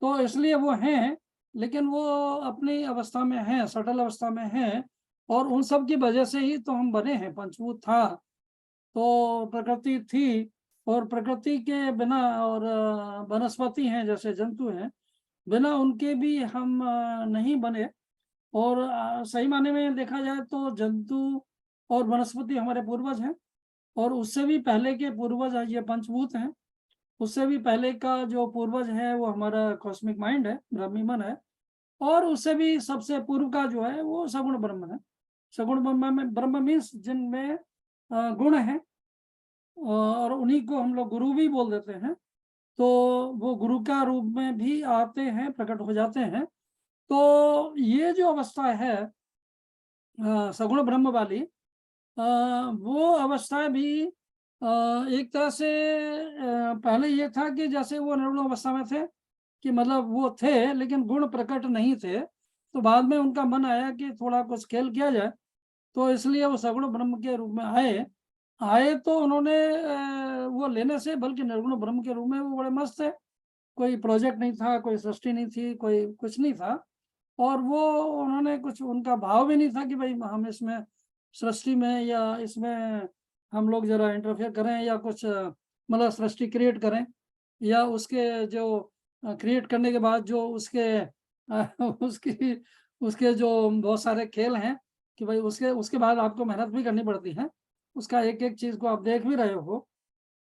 तो इसलिए वो हैं, लेकिन वो अपनी अवस्था में हैं, सटल अवस्था में हैं और उन सब की वजह से ही तो हम बने हैं, पंचभूत था, तो प्रकृति थी और प्रकृति के बिना और वनस्पति हैं जैसे जंतु हैं, बिना उनके भी हम नहीं बने और सही मायने में देखा जाए तो जंतु और वनस्पति हमारे पूर्वज हैं और उससे भी पहले के पूर्वज ये पंचभूत हैं। उससे भी पहले का जो पूर्वज है वो हमारा कॉस्मिक माइंड है, ब्राह्मी मन है और उससे भी सबसे पूर्व का जो है वो सगुण ब्रह्म है। सगुण ब्रह्म मीन्स जिनमें गुण हैं और उन्हीं को हम लोग गुरु भी बोल देते हैं। तो वो गुरु का रूप में भी आते हैं, प्रकट हो जाते हैं। तो ये जो अवस्था है सगुण ब्रह्म वाली वो अवस्था भी एक तरह से पहले ये था कि जैसे वो निर्गुण अवस्था में थे कि मतलब वो थे लेकिन गुण प्रकट नहीं थे। तो बाद में उनका मन आया कि थोड़ा कुछ खेल किया जाए, तो इसलिए वो सगुण ब्रह्म के रूप में आए। आए तो उन्होंने वो लेने से बल्कि निर्गुण ब्रह्म के रूप में वो बड़े मस्त थे। कोई प्रोजेक्ट नहीं था, कोई सृष्टि नहीं थी, कोई कुछ नहीं था और वो उन्होंने कुछ उनका भाव भी नहीं था कि भाई हम इसमें सृष्टि में या इसमें हम लोग ज़रा इंटरफेयर करें या कुछ मतलब सृष्टि क्रिएट करें या उसके जो क्रिएट करने के बाद जो उसके उसकी उसके जो बहुत सारे खेल हैं कि भाई उसके उसके बाद आपको मेहनत भी करनी पड़ती है। उसका एक-एक चीज़ को आप देख भी रहे हो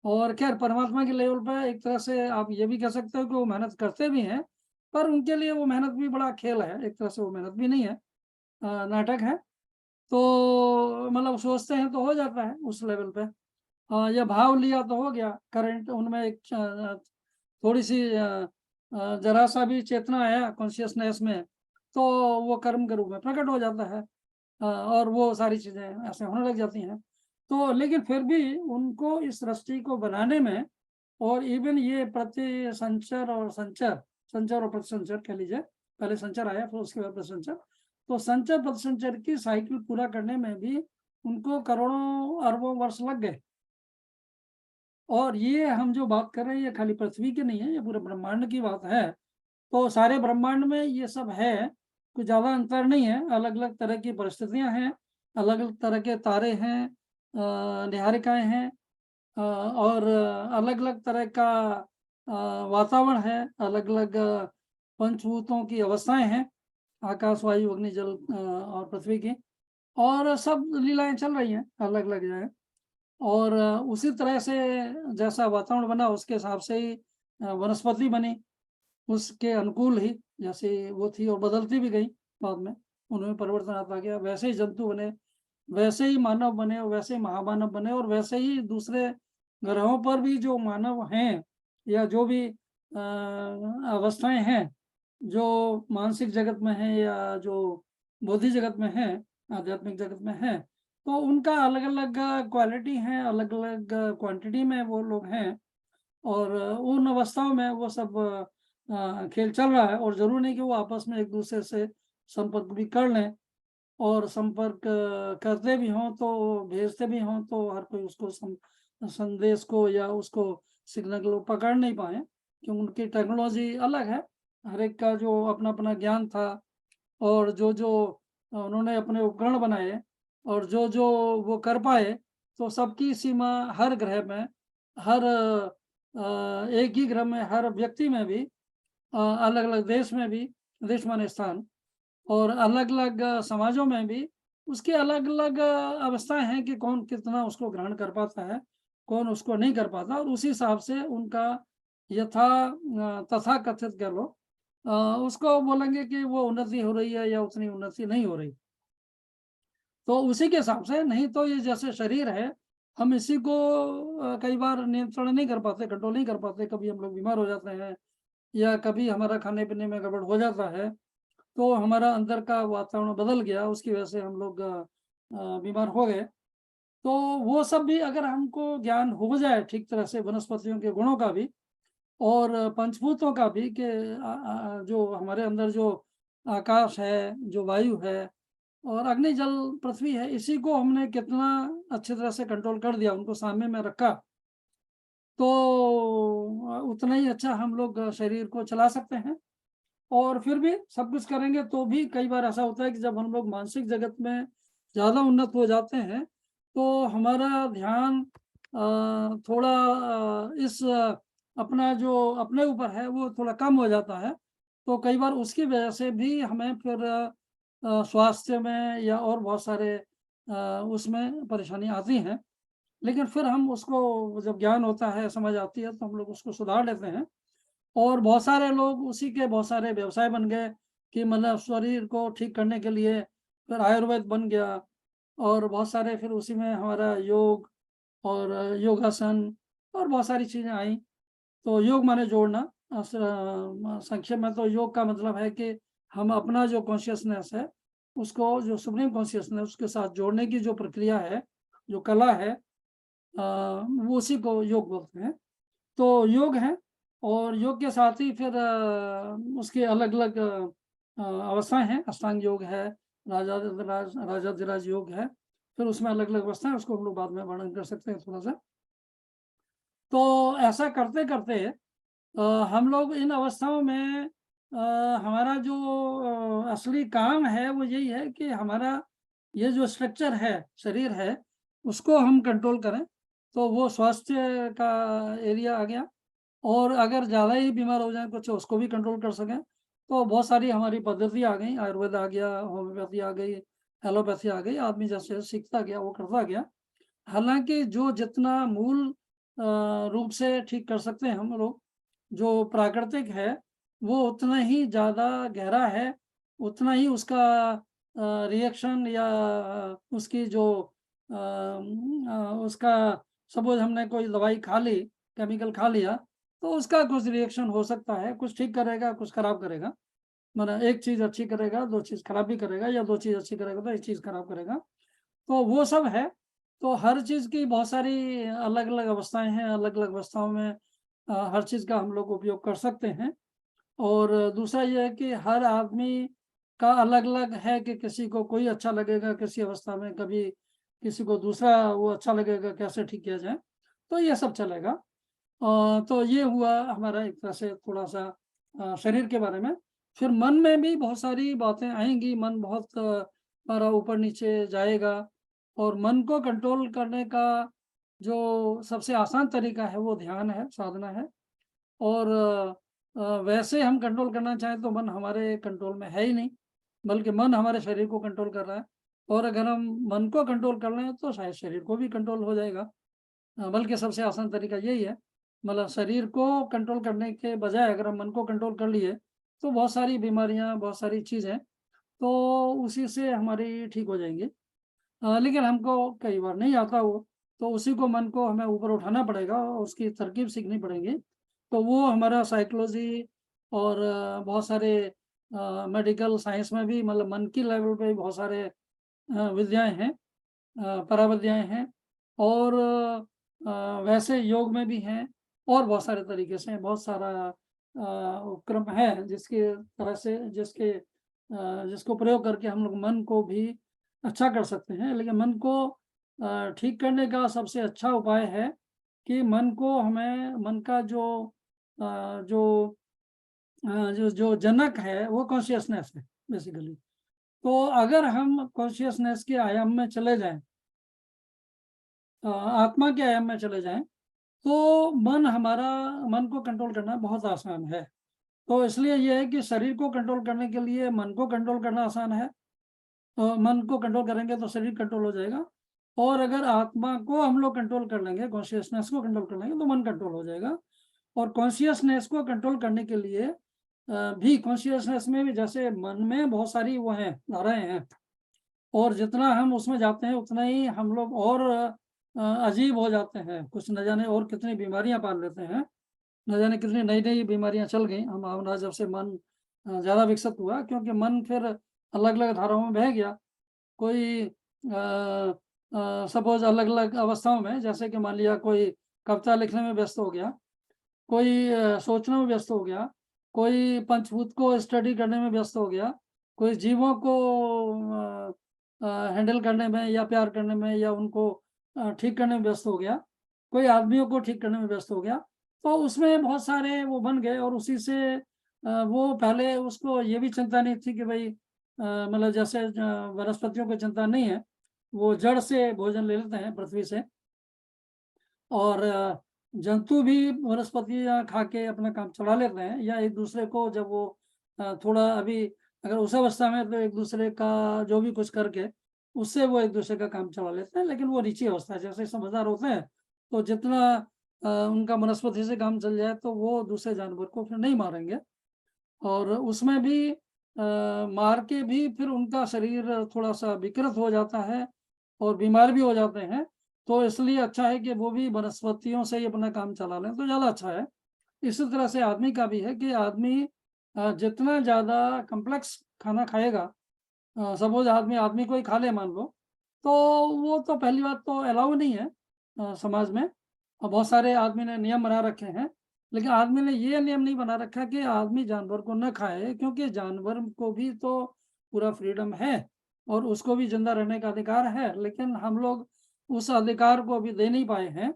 और ख़ैर परमात्मा के लेवल पे एक तरह से आप ये भी कह सकते हो कि वो मेहनत करते भी हैं, पर उनके लिए वो मेहनत भी बड़ा खेल है, एक तरह से वो मेहनत भी नहीं है नाटक है। तो मतलब सोचते हैं तो हो जाता है उस लेवल पे। या भाव लिया तो हो गया, करंट उनमें एक थोड़ी-सी ज़रा-सा भी चेतना आया कॉन्शियसनेस में, तो वो कर्म के रूप में प्रकट हो जाता है। और वो सारी चीज़ें ऐसे होने लग जाती हैं। तो लेकिन फिर भी उनको इस सृष्टि को बनाने में और इवन ये प्रतिसंचर और संचर, संचर और प्रतिसंचर कह लीजिए, पहले संचर आया फिर उसके बाद प्रतिसंचर। तो संचर प्रतिसंचर की साइकिल पूरा करने में भी उनको करोड़ों अरबों वर्ष लग गए। और ये हम जो बात कर रहे हैं ये खाली पृथ्वी की नहीं है, ये पूरे ब्रह्मांड की बात है। तो सारे ब्रह्मांड में ये सब है, कुछ ज़्यादा अंतर नहीं है, अलग-अलग तरह की परिस्थितियाँ हैं, अलग-अलग तरह के तारे हैं, नीहारिकाएँ हैं और अलग-अलग तरह का वातावरण है, अलग-अलग पंचभूतों की अवस्थाएँ हैं, आकाश, वायु, अग्नि, जल और पृथ्वी की और सब लीलाएँ चल रही हैं, अलग-अलग जगह। और उसी तरह से जैसा वातावरण बना उसके हिसाब से ही वनस्पति बनी। उसके अनुकूल ही जैसे वो थी और बदलती भी गई बाद में, उनमें परिवर्तन आता गया। वैसे ही जंतु बने, वैसे ही मानव बने और वैसे ही महामानव बने और वैसे ही दूसरे ग्रहों पर भी जो मानव हैं या जो भी अवस्थाएँ हैं, जो मानसिक जगत में हैं या जो बौद्धिक जगत में हैं, आध्यात्मिक जगत में हैं, तो उनका अलग-अलग क्वालिटी है, अलग-अलग क्वांटिटी में वो लोग हैं और उन अवस्थाओं में वो सब खेल चल रहा है और ज़रूरी नहीं कि वो आपस में एक-दूसरे से संपर्क भी कर लें और संपर्क करते भी हों तो भेजते भी हों तो हर कोई उसको संदेश को या उसको सिग्नल को पकड़ नहीं पाएँ, क्योंकि उनकी टेक्नोलॉजी अलग है। हर एक का जो अपना-अपना ज्ञान था और जो जो उन्होंने अपने उपकरण बनाए और जो जो वो कर पाए, तो सबकी सीमा हर ग्रह में, हर एक ही ग्रह में, हर व्यक्ति में भी, अलग अलग देश में भी, देश माने स्थान, और अलग अलग समाजों में भी उसकी अलग अलग अवस्थाएं हैं कि कौन कितना उसको ग्रहण कर पाता है, कौन उसको नहीं कर पाता, और उसी हिसाब से उनका यथा तथा कथित कह लो, उसको बोलेंगे कि वो उन्नति हो रही है या उतनी उन्नति नहीं हो रही। तो उसी के हिसाब से, नहीं तो ये जैसे शरीर है, हम इसी को कई बार नियंत्रण नहीं कर पाते, कंट्रोल नहीं कर पाते, कभी हम लोग बीमार हो जाते हैं या कभी हमारा खाने पीने में गड़बड़ हो जाता है, तो हमारा अंदर का वातावरण बदल गया, उसकी वजह से हम लोग बीमार हो गए। तो वो सब भी अगर हमको ज्ञान हो जाए ठीक तरह से, वनस्पतियों के गुणों का भी और पंचभूतों का भी, कि जो हमारे अंदर जो आकाश है, जो वायु है और अग्नि जल पृथ्वी है, इसी को हमने कितना अच्छी तरह से कंट्रोल कर दिया, उनको सामने में रखा, तो उतना ही अच्छा हम लोग शरीर को चला सकते हैं। और फिर भी सब कुछ करेंगे तो भी कई बार ऐसा होता है कि जब हम लोग मानसिक जगत में ज़्यादा उन्नत हो जाते हैं, तो हमारा ध्यान थोड़ा इस अपना जो अपने ऊपर है वो थोड़ा कम हो जाता है। तो कई बार उसकी वजह से भी हमें फिर स्वास्थ्य में या और बहुत सारे उसमें परेशानी आती हैं। लेकिन फिर हम उसको, जब ज्ञान होता है, समझ आती है, तो हम लोग उसको सुधार लेते हैं। और बहुत सारे लोग उसी के बहुत सारे व्यवसाय बन गए कि मतलब शरीर को ठीक करने के लिए फिर आयुर्वेद बन गया, और बहुत सारे फिर उसी में हमारा योग और योगासन और बहुत सारी चीज़ें आई। तो योग माने जोड़ना, संक्षेप में तो योग का मतलब है कि हम अपना जो कॉन्शियसनेस है उसको, जो सुप्रीम कॉन्शियसनेस, उसके साथ जोड़ने की जो प्रक्रिया है, जो कला है, वो उसी को योग बोलते हैं। तो योग है, और योग के साथ ही फिर उसके अलग अलग अवस्थाएं हैं। अष्टांग योग है, राजाधिराज योग है, फिर उसमें अलग अलग अवस्थाएं, उसको हम लोग बाद में वर्णन कर सकते हैं थोड़ा सा। तो ऐसा करते करते हम लोग इन अवस्थाओं में हमारा जो असली काम है वो यही है कि हमारा ये जो स्ट्रक्चर है, शरीर है, उसको हम कंट्रोल करें। तो वो स्वास्थ्य का एरिया आ गया। और अगर ज़्यादा ही बीमार हो जाए कुछ, उसको भी कंट्रोल कर सकें, तो बहुत सारी हमारी पद्धति आ गई, आयुर्वेद आ गया, होम्योपैथी आ गई, एलोपैथी आ गई, आदमी जैसे सीखता गया वो करता गया। हालांकि जो जितना मूल रूप से ठीक कर सकते हैं हम लोग, जो प्राकृतिक है, वो उतना ही ज़्यादा गहरा है, उतना ही उसका रिएक्शन या उसकी जो उसका, सपोज हमने कोई दवाई खा ली, केमिकल खा लिया, तो उसका कुछ रिएक्शन हो सकता है, कुछ ठीक करेगा, कुछ खराब करेगा। मतलब एक चीज़ अच्छी करेगा, दो चीज़ खराब भी करेगा, या दो चीज़ अच्छी करेगा तो एक चीज़ खराब करेगा। तो वो सब है। तो हर चीज़ की बहुत सारी अलग अलग अवस्थाएं हैं, अलग अलग अवस्थाओं में हर चीज़ का हम लोग उपयोग कर सकते हैं। और दूसरा ये है कि हर आदमी का अलग अलग है, कि किसी को कोई अच्छा लगेगा किसी अवस्था में, कभी किसी को दूसरा वो अच्छा लगेगा, कैसे ठीक किया जाए, तो ये सब चलेगा। तो ये हुआ हमारा एक तरह से थोड़ा सा शरीर के बारे में। फिर मन में भी बहुत सारी बातें आएंगी, मन बहुत हमारा ऊपर नीचे जाएगा, और मन को कंट्रोल करने का जो सबसे आसान तरीका है वो ध्यान है, साधना है। और वैसे हम कंट्रोल करना चाहें तो मन हमारे कंट्रोल में है ही नहीं, बल्कि मन हमारे शरीर को कंट्रोल कर रहा है। और अगर हम मन को कंट्रोल कर लें तो शायद शरीर को भी कंट्रोल हो जाएगा। बल्कि सबसे आसान तरीका यही है, मतलब शरीर को कंट्रोल करने के बजाय अगर हम मन को कंट्रोल कर लिए, तो बहुत सारी बीमारियां, बहुत सारी चीज़ें तो उसी से हमारी ठीक हो जाएंगी। लेकिन हमको कई बार नहीं आता वो, तो उसी को, मन को हमें ऊपर उठाना पड़ेगा, और उसकी तरकीब सीखनी पड़ेगी। तो वो हमारा साइकोलॉजी और बहुत सारे मेडिकल साइंस में भी, मतलब मन की लेवल पे भी बहुत सारे विद्याएं हैं, पराविद्याएं हैं। और वैसे योग में भी हैं, और बहुत सारे तरीके से बहुत सारा उपक्रम है जिसके तरह से, जिसको प्रयोग करके हम लोग मन को भी अच्छा कर सकते हैं। लेकिन मन को ठीक करने का सबसे अच्छा उपाय है कि मन को, हमें मन का जो जो जो जनक है वो कॉन्शियसनेस है बेसिकली। तो अगर हम कॉन्शियसनेस के आयाम में चले जाएं, आत्मा के आयाम में चले जाएं, तो मन को कंट्रोल करना बहुत आसान है। तो इसलिए ये है कि शरीर को कंट्रोल करने के लिए मन को कंट्रोल करना आसान है। तो मन को कंट्रोल करेंगे तो शरीर कंट्रोल हो जाएगा, और अगर आत्मा को हम लोग कंट्रोल कर लेंगे, कॉन्शियसनेस को कंट्रोल कर लेंगे, तो मन कंट्रोल हो जाएगा। और कॉन्शियसनेस को कंट्रोल करने के लिए भी, कॉन्शियसनेस में भी जैसे मन में बहुत सारी वो हैं, धाराएं हैं, और जितना हम उसमें जाते हैं उतना ही हम लोग और अजीब हो जाते हैं, कुछ न जाने और कितनी बीमारियां पाल लेते हैं, न जाने कितनी नई नई बीमारियां चल गई हमारा जब से मन ज़्यादा विकसित हुआ, क्योंकि मन फिर अलग अलग धाराओं में बह गया। कोई सपोज अलग अलग अवस्थाओं में, जैसे कि मान लिया कोई कविता लिखने में व्यस्त हो गया, कोई सोचने में व्यस्त हो गया, कोई पंचभूत को स्टडी करने में व्यस्त हो गया, कोई जीवों को हैंडल करने में या प्यार करने में या उनको ठीक करने में व्यस्त हो गया, कोई आदमियों को ठीक करने में व्यस्त हो गया। तो उसमें बहुत सारे वो बन गए, और उसी से वो पहले उसको ये भी चिंता नहीं थी कि भाई मतलब जैसे वनस्पतियों को चिंता नहीं है, वो जड़ से भोजन ले लेते हैं पृथ्वी से, और जंतु भी वनस्पतियाँ खा के अपना काम चला लेते हैं, या एक दूसरे को जब वो थोड़ा अभी अगर उस अवस्था में, तो एक दूसरे का जो भी कुछ करके उससे वो एक दूसरे का काम चला लेते हैं। लेकिन वो नीची अवस्था है, जैसे समझदार होते हैं तो जितना उनका वनस्पति से काम चल जाए तो वो दूसरे जानवर को फिर नहीं मारेंगे, और उसमें भी मार के भी फिर उनका शरीर थोड़ा सा विकृत हो जाता है और बीमार भी हो जाते हैं। तो इसलिए अच्छा है कि वो भी वनस्पतियों से ही अपना काम चला लें, तो ज़्यादा अच्छा है। इसी तरह से आदमी का भी है कि आदमी जितना ज़्यादा कम्प्लेक्स खाना खाएगा, सपोज आदमी को ही खा ले मान लो, तो वो तो पहली बात तो अलाउ नहीं है समाज में, और बहुत सारे आदमी ने नियम बना रखे हैं। लेकिन आदमी ने ये नियम नहीं बना रखा कि आदमी जानवर को न खाए, क्योंकि जानवर को भी तो पूरा फ्रीडम है और उसको भी जिंदा रहने का अधिकार है, लेकिन हम लोग उस अधिकार को अभी दे नहीं पाए हैं।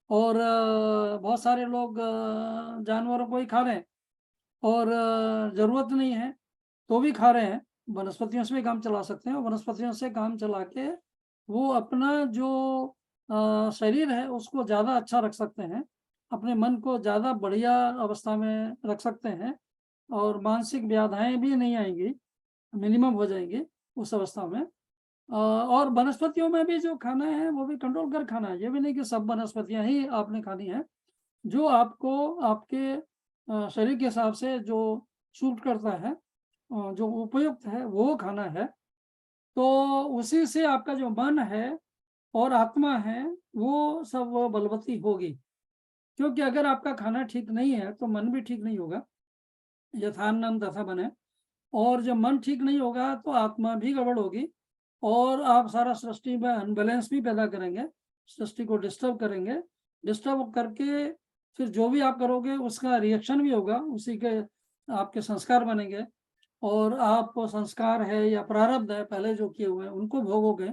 और बहुत सारे लोग जानवरों को ही खा रहे हैं, और ज़रूरत नहीं है तो भी खा रहे हैं। वनस्पतियों से भी काम चला सकते हैं, और वनस्पतियों से काम चला के वो अपना जो शरीर है उसको ज़्यादा अच्छा रख सकते हैं, अपने मन को ज़्यादा बढ़िया अवस्था में रख सकते हैं, और मानसिक व्याधियाँ भी नहीं आएंगी, मिनिमम हो जाएंगी उस अवस्था में। और वनस्पतियों में भी जो खाना है वो भी कंट्रोल कर खाना है, ये भी नहीं कि सब वनस्पतियाँ ही आपने खानी है। जो आपको आपके शरीर के हिसाब से जो सूट करता है, जो उपयुक्त है वो खाना है। तो उसी से आपका जो मन है और आत्मा है वो सब बलवती होगी, क्योंकि अगर आपका खाना ठीक नहीं है तो मन भी ठीक नहीं होगा। यथान्नम तथा बने, और जब मन ठीक नहीं होगा तो आत्मा भी गड़बड़ होगी, और आप सारा सृष्टि में अनबैलेंस भी पैदा करेंगे, सृष्टि को डिस्टर्ब करेंगे। डिस्टर्ब करके फिर जो भी आप करोगे उसका रिएक्शन भी होगा, उसी के आपके संस्कार बनेंगे, और आप संस्कार है या प्रारब्ध है पहले जो किए हुए हैं उनको भोगोगे,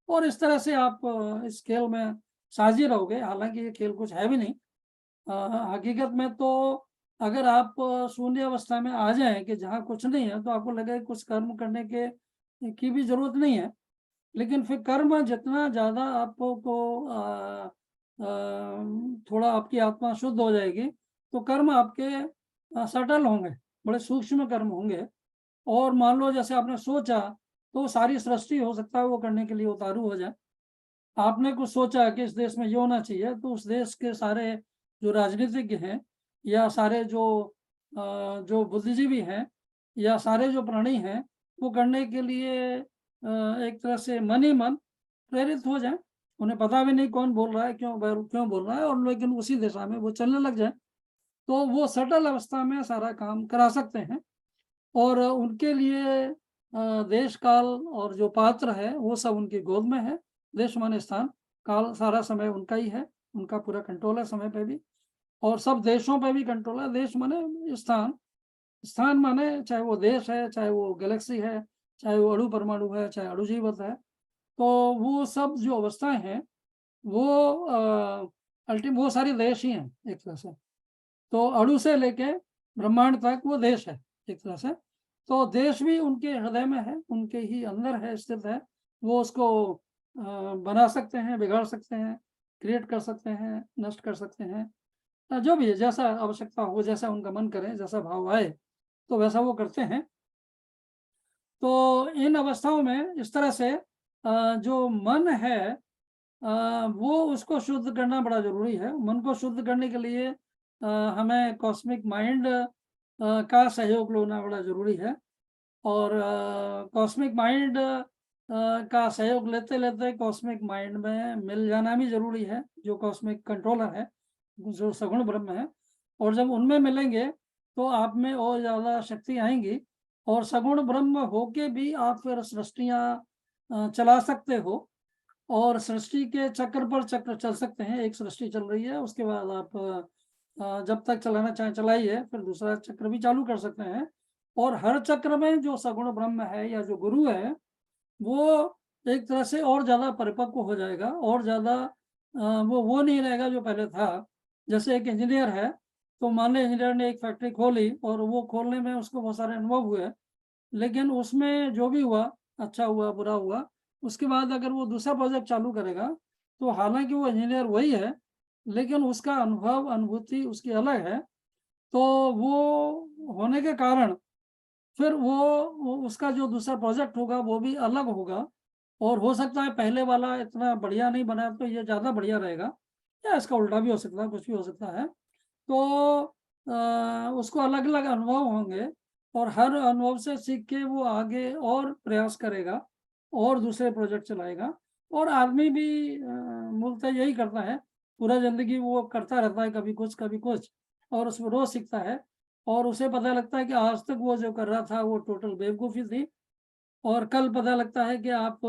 और इस तरह से आप इस खेल में साझी रहोगे। हालांकि ये खेल कुछ है भी नहीं, हकीकत में तो अगर आप शून्य अवस्था में आ जाएं कि जहाँ कुछ नहीं है, तो आपको लगेगा कुछ कर्म करने के की भी जरूरत नहीं है। लेकिन फिर कर्म जितना ज़्यादा आपको थोड़ा आपकी आत्मा शुद्ध हो जाएगी, तो कर्म आपके सटल होंगे, बड़े सूक्ष्म कर्म होंगे। और मान लो जैसे आपने सोचा, तो सारी सृष्टि हो सकता है वो करने के लिए उतारू हो जाए। आपने कुछ सोचा कि इस देश में ये होना चाहिए, तो उस देश के सारे जो राजनीतिज्ञ हैं, या सारे जो बुद्धिजीवी हैं, या सारे जो प्राणी हैं, वो करने के लिए एक तरह से मन ही मन प्रेरित हो जाए। उन्हें पता भी नहीं कौन बोल रहा है, क्यों बोल रहा है, और लेकिन उसी दिशा में वो चलने लग जाए, तो वो सटल अवस्था में सारा काम करा सकते हैं। और उनके लिए देश काल और जो पात्र है वो सब उनकी गोद में है। देश माने स्थान, काल सारा समय उनका ही है, उनका पूरा कंट्रोल है समय पे भी, और सब देशों पे भी कंट्रोल है। देश माने स्थान, स्थान माने चाहे वो देश है, चाहे वो गैलेक्सी है, चाहे वो अणु परमाणु है, चाहे अणु जीवत है। तो वो सब जो अवस्थाएं हैं वो वो सारी देश ही हैं एक तरह से। तो अणु से लेके ब्रह्मांड तक वो देश है एक तरह से। तो देश भी उनके हृदय में है, उनके ही अंदर है, स्थित है। वो उसको बना सकते हैं, बिगाड़ सकते हैं, क्रिएट कर सकते हैं, नष्ट कर सकते हैं। जो भी है, जैसा आवश्यकता हो, जैसा उनका मन करे, जैसा भाव आए, तो वैसा वो करते हैं। तो इन अवस्थाओं में इस तरह से जो मन है वो उसको शुद्ध करना बड़ा ज़रूरी है। मन को शुद्ध करने के लिए हमें कॉस्मिक माइंड का सहयोग लेना बड़ा ज़रूरी है। और कॉस्मिक माइंड का सहयोग लेते-लेते कॉस्मिक माइंड में मिल जाना भी ज़रूरी है, जो कॉस्मिक कंट्रोलर है, जो सगुण ब्रह्म है। और जब उनमें मिलेंगे, तो आप में और ज़्यादा शक्ति आएँगी और सगुण ब्रह्म होके भी आप फिर सृष्टियाँ चला सकते हो और सृष्टि के चक्र पर चक्र चल सकते हैं। एक सृष्टि चल रही है, उसके बाद आप जब तक चलाना चाहें चलाइए, फिर दूसरा चक्र भी चालू कर सकते हैं। और हर चक्र में जो सगुण ब्रह्म है या जो गुरु है, वो एक तरह से और ज़्यादा परिपक्व हो जाएगा और ज़्यादा वो नहीं रहेगा जो पहले था। जैसे एक इंजीनियर है, तो मान लें इंजीनियर ने एक फैक्ट्री खोली और वो खोलने में उसको बहुत सारे अनुभव हुए, लेकिन उसमें जो भी हुआ, अच्छा हुआ, बुरा हुआ, उसके बाद अगर वो दूसरा प्रोजेक्ट चालू करेगा, तो हालाँकि वो इंजीनियर वही है, लेकिन उसका अनुभव, अनुभूति उसकी अलग है। तो वो होने के कारण फिर वो उसका जो दूसरा प्रोजेक्ट होगा, वो भी अलग होगा और हो सकता है पहले वाला इतना बढ़िया नहीं बना, तो ये ज़्यादा बढ़िया रहेगा या इसका उल्टा भी हो सकता है, कुछ भी हो सकता है। तो उसको अलग-अलग अनुभव होंगे और हर अनुभव से सीख के वो आगे और प्रयास करेगा और दूसरे प्रोजेक्ट चलाएगा। और आदमी भी मूलतः यही करता है, पूरा ज़िंदगी वो करता रहता है, कभी कुछ और उसमें रोज़ सीखता है और उसे पता लगता है कि आज तक वो जो कर रहा था, वो टोटल बेवकूफ़ी थी और कल पता लगता है कि आप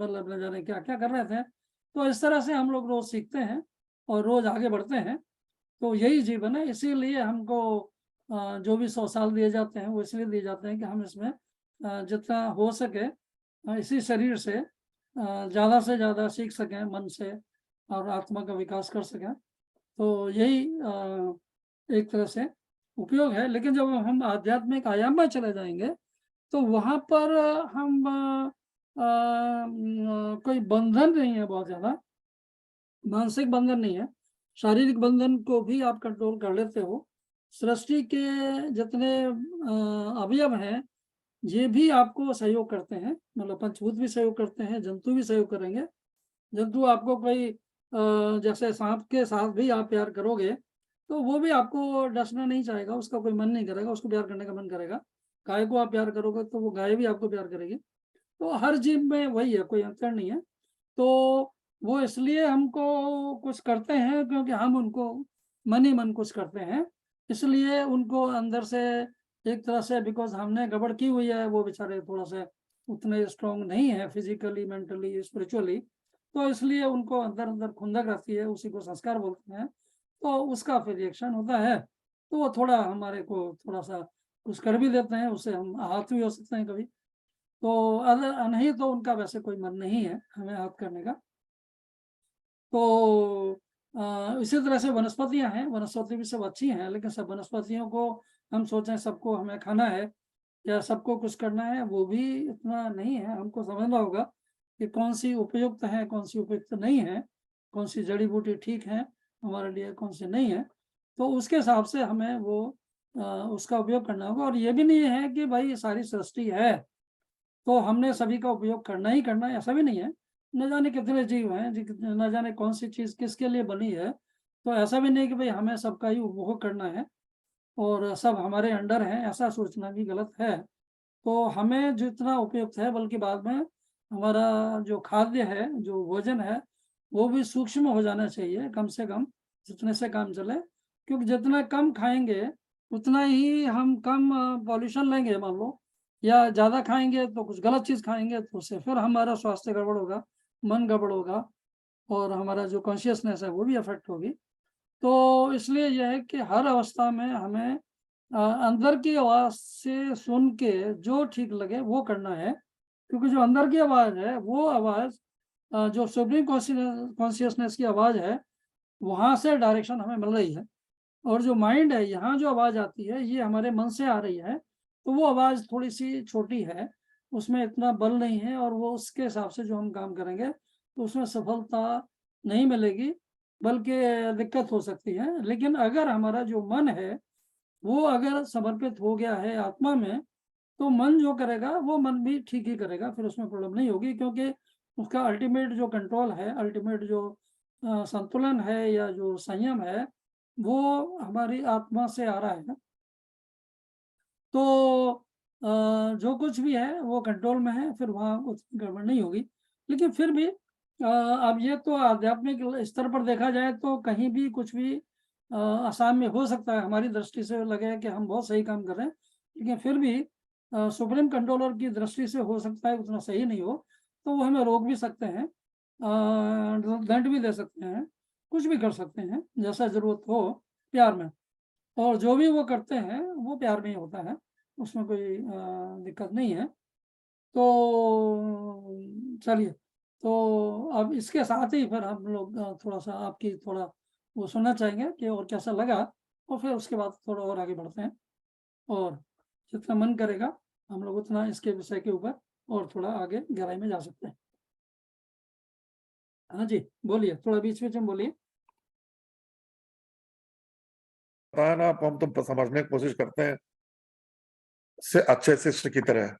मतलब न जाने क्या-क्या कर रहे थे। तो इस तरह से हम लोग रोज़ सीखते हैं और रोज़ आगे बढ़ते हैं। तो यही जीवन है, इसीलिए हमको जो भी 100 साल दिए जाते हैं, वो इसलिए दिए जाते हैं कि हम इसमें जितना हो सके इसी शरीर से ज़्यादा से ज़्यादा सीख सकें मन से और आत्मा का विकास कर सकें। तो यही एक तरह से उपयोग है। लेकिन जब हम आध्यात्मिक आयाम में चले जाएँगे, तो वहाँ पर हम कोई बंधन नहीं है बहुत ज़्यादा, मानसिक बंधन नहीं है। शारीरिक बंधन को भी आप कंट्रोल कर लेते हो। सृष्टि के जितने अवयव हैं, ये भी आपको सहयोग करते हैं, मतलब पंचभूत भी सहयोग करते हैं, जंतु भी सहयोग करेंगे। जंतु आपको कोई जैसे साँप के साथ भी आप प्यार करोगे, तो वो भी आपको डसना नहीं चाहेगा, उसका कोई मन नहीं करेगा, उसको प्यार करने का मन करेगा। गाय को आप प्यार करोगे, तो वो गाय भी आपको प्यार करेगी। तो हर जीव में वही है, कोई अंतर नहीं है। तो वो इसलिए हमको कुछ करते हैं क्योंकि हम उनको मन ही मन कुछ करते हैं। इसलिए उनको अंदर से एक तरह से बिकॉज़ हमने गड़बड़ की हुई है, वो बेचारे थोड़ा-सा उतने स्ट्रॉन्ग नहीं हैं फिज़िकली, मेंटली, स्पिरिचुअली, तो इसलिए उनको अंदर-अंदर खुंदक रहती है, उसी को संस्कार बोलते हैं। तो उसका फिर रिएक्शन होता है, तो वो थोड़ा हमारे को थोड़ा-सा कुछ कर भी देते हैं, उससे हम आहत भी हो सकते हैं कभी। तो नहीं तो उनका वैसे कोई मन नहीं है हमें आहत करने का। तो इसी तरह से वनस्पतियाँ हैं, वनस्पति भी सब अच्छी हैं, लेकिन सब वनस्पतियों को हम सोचें सबको हमें खाना है या सबको कुछ करना है, वो भी इतना नहीं है। हमको समझना होगा कि कौन-सी उपयुक्त है, कौन-सी उपयुक्त नहीं है, कौन-सी जड़ी-बूटी ठीक है हमारे लिए, कौन-सी नहीं है। तो उसके हिसाब से हमें वो उसका उपयोग करना होगा। और ये भी नहीं है कि भाई सारी सृष्टि है, तो हमने सभी का उपयोग करना ही करना है, ऐसा भी नहीं है। न जाने कितने जीव हैं, न जाने कौन-सी चीज़ किसके लिए बनी है, तो ऐसा भी नहीं कि भई हमें सबका ही उपभोग करना है और सब हमारे अंडर हैं, ऐसा सोचना भी गलत है। तो हमें जितना उपयुक्त है, बल्कि बाद में हमारा जो खाद्य है, जो भोजन है, वो भी सूक्ष्म हो जाना चाहिए कम से कम, जितने से काम चले। क्योंकि जितना कम खाएँगे, उतना ही हम कम पॉल्यूशन लेंगे मान लो, या ज़्यादा खाएँगे तो कुछ गलत चीज़ खाएँगे, तो उससे फिर हमारा स्वास्थ्य गड़बड़ होगा, मन गड़बड़ होगा और हमारा जो कॉन्शियसनेस है, वो भी अफ़ेक्ट होगी। तो इसलिए यह है कि हर अवस्था में हमें अंदर की आवाज़ से सुन के जो ठीक लगे वो करना है। क्योंकि जो अंदर की आवाज़ है, वो आवाज़ जो सुप्रीम कॉन्शियसनेस की आवाज़ है, वहाँ से डायरेक्शन हमें मिल रही है। और जो माइंड है, यहाँ जो आवाज़ आती है, ये हमारे मन से आ रही है। तो वो आवाज़ थोड़ी सी छोटी है, उसमें इतना बल नहीं है और वो उसके हिसाब से जो हम काम करेंगे तो उसमें सफलता नहीं मिलेगी, बल्कि दिक्कत हो सकती है। लेकिन अगर हमारा जो मन है वो अगर समर्पित हो गया है आत्मा में, तो मन जो करेगा वो मन भी ठीक ही करेगा, फिर उसमें प्रॉब्लम नहीं होगी, क्योंकि उसका अल्टीमेट जो कंट्रोल है, अल्टीमेट जो संतुलन है या जो संयम है, वो हमारी आत्मा से आ रहा है। तो जो कुछ भी है वो कंट्रोल में है, फिर वहाँ कुछ गड़बड़ नहीं होगी। लेकिन फिर भी अब ये तो आध्यात्मिक स्तर पर देखा जाए तो कहीं भी कुछ भी असाम्य हो सकता है। हमारी दृष्टि से लगे कि हम बहुत सही काम कर रहे हैं, लेकिन फिर भी सुप्रीम कंट्रोलर की दृष्टि से हो सकता है उतना सही नहीं हो, तो वो हमें रोक भी सकते हैं, दंड भी दे सकते हैं, कुछ भी कर सकते हैं जैसा ज़रूरत हो प्यार में। और जो भी वो करते हैं वो प्यार में ही होता है, उसमें कोई दिक्कत नहीं है। तो चलिए, तो अब इसके साथ ही फिर हम लोग थोड़ा-सा आपकी थोड़ा वो सुनना चाहेंगे कि और कैसा लगा, और फिर उसके बाद थोड़ा और आगे बढ़ते हैं, और जितना मन करेगा हम लोग उतना इसके विषय के ऊपर और थोड़ा आगे गहराई में जा सकते हैं। हाँ जी, बोलिए, थोड़ा बीच-बीच में बोलिए। पता है ना, आप हम तो समझने की कोशिश करते हैं से अच्छे शिष्य की तरह।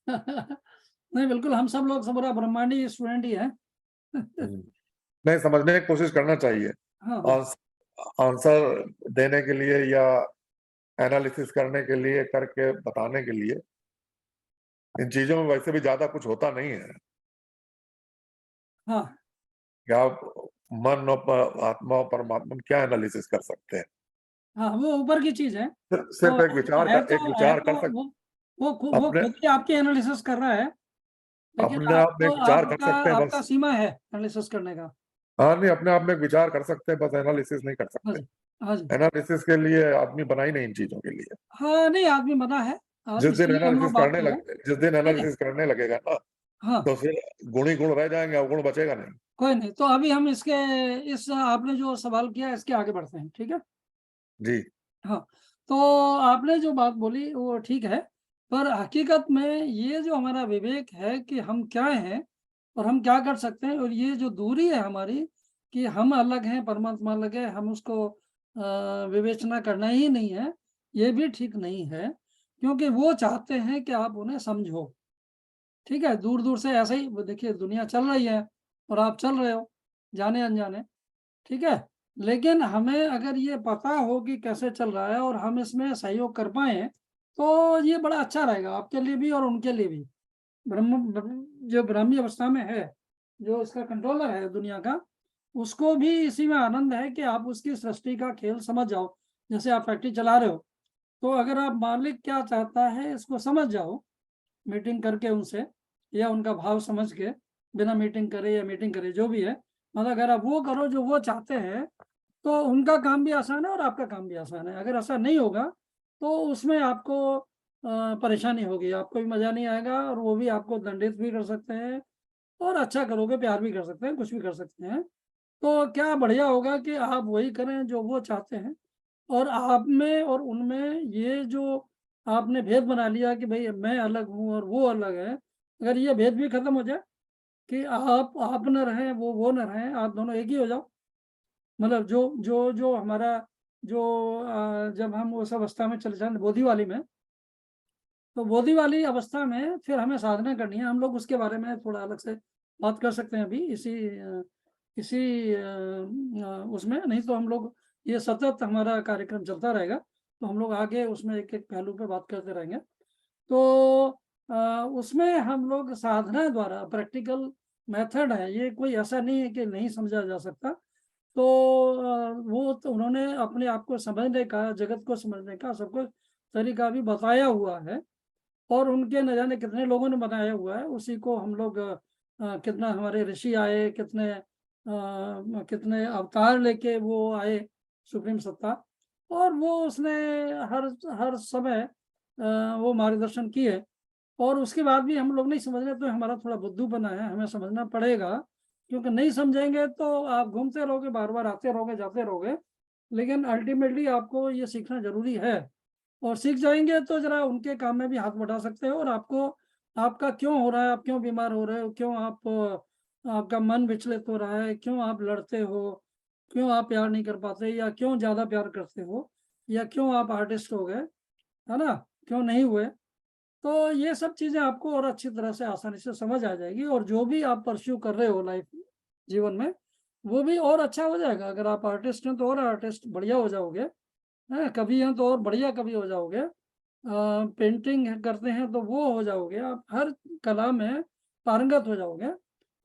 नहीं, बिल्कुल हम सब लोग सब ब्रह्मांडी स्टूडेंट ही हैं। नहीं, समझने की कोशिश करना चाहिए। हाँ, हाँ। आंस आंसर देने के लिए या एनालिसिस करने के लिए, करके बताने के लिए, इन चीज़ों में वैसे भी ज़्यादा कुछ होता नहीं है हाँ, कि आप मन और आत्मा और परमात्मा में क्या एनालिसिस कर सकते हैं। हाँ, वो ऊपर की चीज़ है। सिर्फ तो एक विचार है का एक तो है विचार कर तो सक वो अपने खुद ही आपकी एनालिसिस कर रहा है, लेकिन अपने आप में एक विचार कर आपका सकते हैं आपका बस। सीमा है एनालिसिस करने का। हाँ, नहीं, अपने आप में एक विचार कर सकते हैं, बस एनालिसिस नहीं कर हाँ सकते। जी, हाँ जी। एनालिसिस के लिए आदमी बना ही नहीं इन चीज़ों के लिए। हाँ, नहीं आदमी बना है, इसीलिए हम लोग बात कर रहे हैं। जिस दिन नहीं, नहीं, एनालिसिस करने लगेगा ना, हाँ, तो फिर गुण ही गुण रह जाएँगे, अवगुण बचेगा नहीं। कोई नहीं। तो अभी हम इस आपने जो सवाल किया इसके आगे बढ़ते हैं, ठीक है? जी, हाँ, तो आपने जो बात बोली वो ठीक है, पर हकीकत में ये जो हमारा विवेक है कि हम क्या हैं और हम क्या कर सकते हैं, और ये जो दूरी है हमारी कि हम अलग हैं, परमात्मा अलग है, हम उसको विवेचना करना ही नहीं है, ये भी ठीक नहीं है, क्योंकि वो चाहते हैं कि आप उन्हें समझो। ठीक है? दूर-दूर से ऐसे ही देखिए दुनिया चल रही है और आप चल रहे हो, जाने-अनजाने, ठीक है? लेकिन हमें अगर ये पता हो कि कैसे चल रहा है और हम इसमें सहयोग कर पाएँ, तो ये बड़ा अच्छा रहेगा आपके लिए भी और उनके लिए भी। जो ब्राह्मी अवस्था में है, जो इसका कंट्रोलर है दुनिया का, उसको भी इसी में आनंद है कि आप उसकी सृष्टि का खेल समझ जाओ। जैसे आप फैक्ट्री चला रहे हो, तो अगर आप मालिक क्या चाहता है इसको समझ जाओ, मीटिंग करके उनसे या उनका भाव समझ के, बिना मीटिंग करे या मीटिंग करे जो भी है, मतलब अगर आप वो करो जो वो चाहते हैं, तो उनका काम भी आसान है और आपका काम भी आसान है। अगर ऐसा नहीं होगा तो उसमें आपको परेशानी होगी, आपको भी मज़ा नहीं आएगा और वो भी आपको दंडित भी कर सकते हैं, और अच्छा करोगे प्यार भी कर सकते हैं, कुछ भी कर सकते हैं। तो क्या बढ़िया होगा कि आप वही करें जो वो चाहते हैं, और आप में और उनमें ये जो आपने भेद बना लिया कि भई मैं अलग हूँ और वो अलग है, अगर ये भेद भी खत्म हो जाए कि आप ना रहें, वो ना रहें, आप दोनों एक ही हो जाओ। मतलब जो हमारा जो जब हम उस अवस्था में चले जाएँ बोधि वाली में, तो बोधि वाली अवस्था में फिर हमें साधना करनी है। हम लोग उसके बारे में थोड़ा अलग से बात कर सकते हैं अभी उसमें, नहीं तो हम लोग ये सतत हमारा कार्यक्रम चलता रहेगा, तो हम लोग आगे उसमें एक-एक पहलू पे बात करते रहेंगे। तो उसमें हम लोग साधना द्वारा प्रैक्टिकल मेथड है, ये कोई ऐसा नहीं है कि नहीं समझा जा सकता। तो वो तो उन्होंने अपने आप को समझने का, जगत को समझने का सबको तरीका भी बताया हुआ है, और उनके न जाने कितने लोगों ने बनाया हुआ है, उसी को हम लोग कितना हमारे ऋषि आए, कितने अवतार लेके वो आए सुप्रीम सत्ता, और वो उसने हर हर समय वो मार्गदर्शन किए, और उसके बाद भी हम लोग नहीं समझ रहे, तो हमारा थोड़ा बुद्धूपना है, हमें समझना पड़ेगा, क्योंकि नहीं समझेंगे तो आप घूमते रहोगे, बार-बार आते रहोगे, जाते रहोगे, लेकिन अल्टीमेटली आपको ये सीखना ज़रूरी है और सीख जाएंगे तो जरा उनके काम में भी हाथ बढ़ा सकते हो, और आपको आपका क्यों हो रहा है, आप क्यों बीमार हो रहे हो, क्यों आपका मन विचलित हो रहा है, क्यों आप लड़ते हो, क्यों आप प्यार नहीं कर पाते, या क्यों ज़्यादा प्यार करते हो, या क्यों आप आर्टिस्ट हो गए, है ना, क्यों नहीं हुए। तो ये सब चीज़ें आपको और अच्छी तरह से आसानी से समझ आ जाएगी, और जो भी आप परस्यू कर रहे हो लाइफ जीवन में, वो भी और अच्छा हो जाएगा। अगर आप आर्टिस्ट हैं तो और आर्टिस्ट बढ़िया हो जाओगे, है, कवि हैं तो और बढ़िया कवि हो जाओगे, पेंटिंग करते हैं तो वो हो जाओगे, आप हर कला में पारंगत हो जाओगे,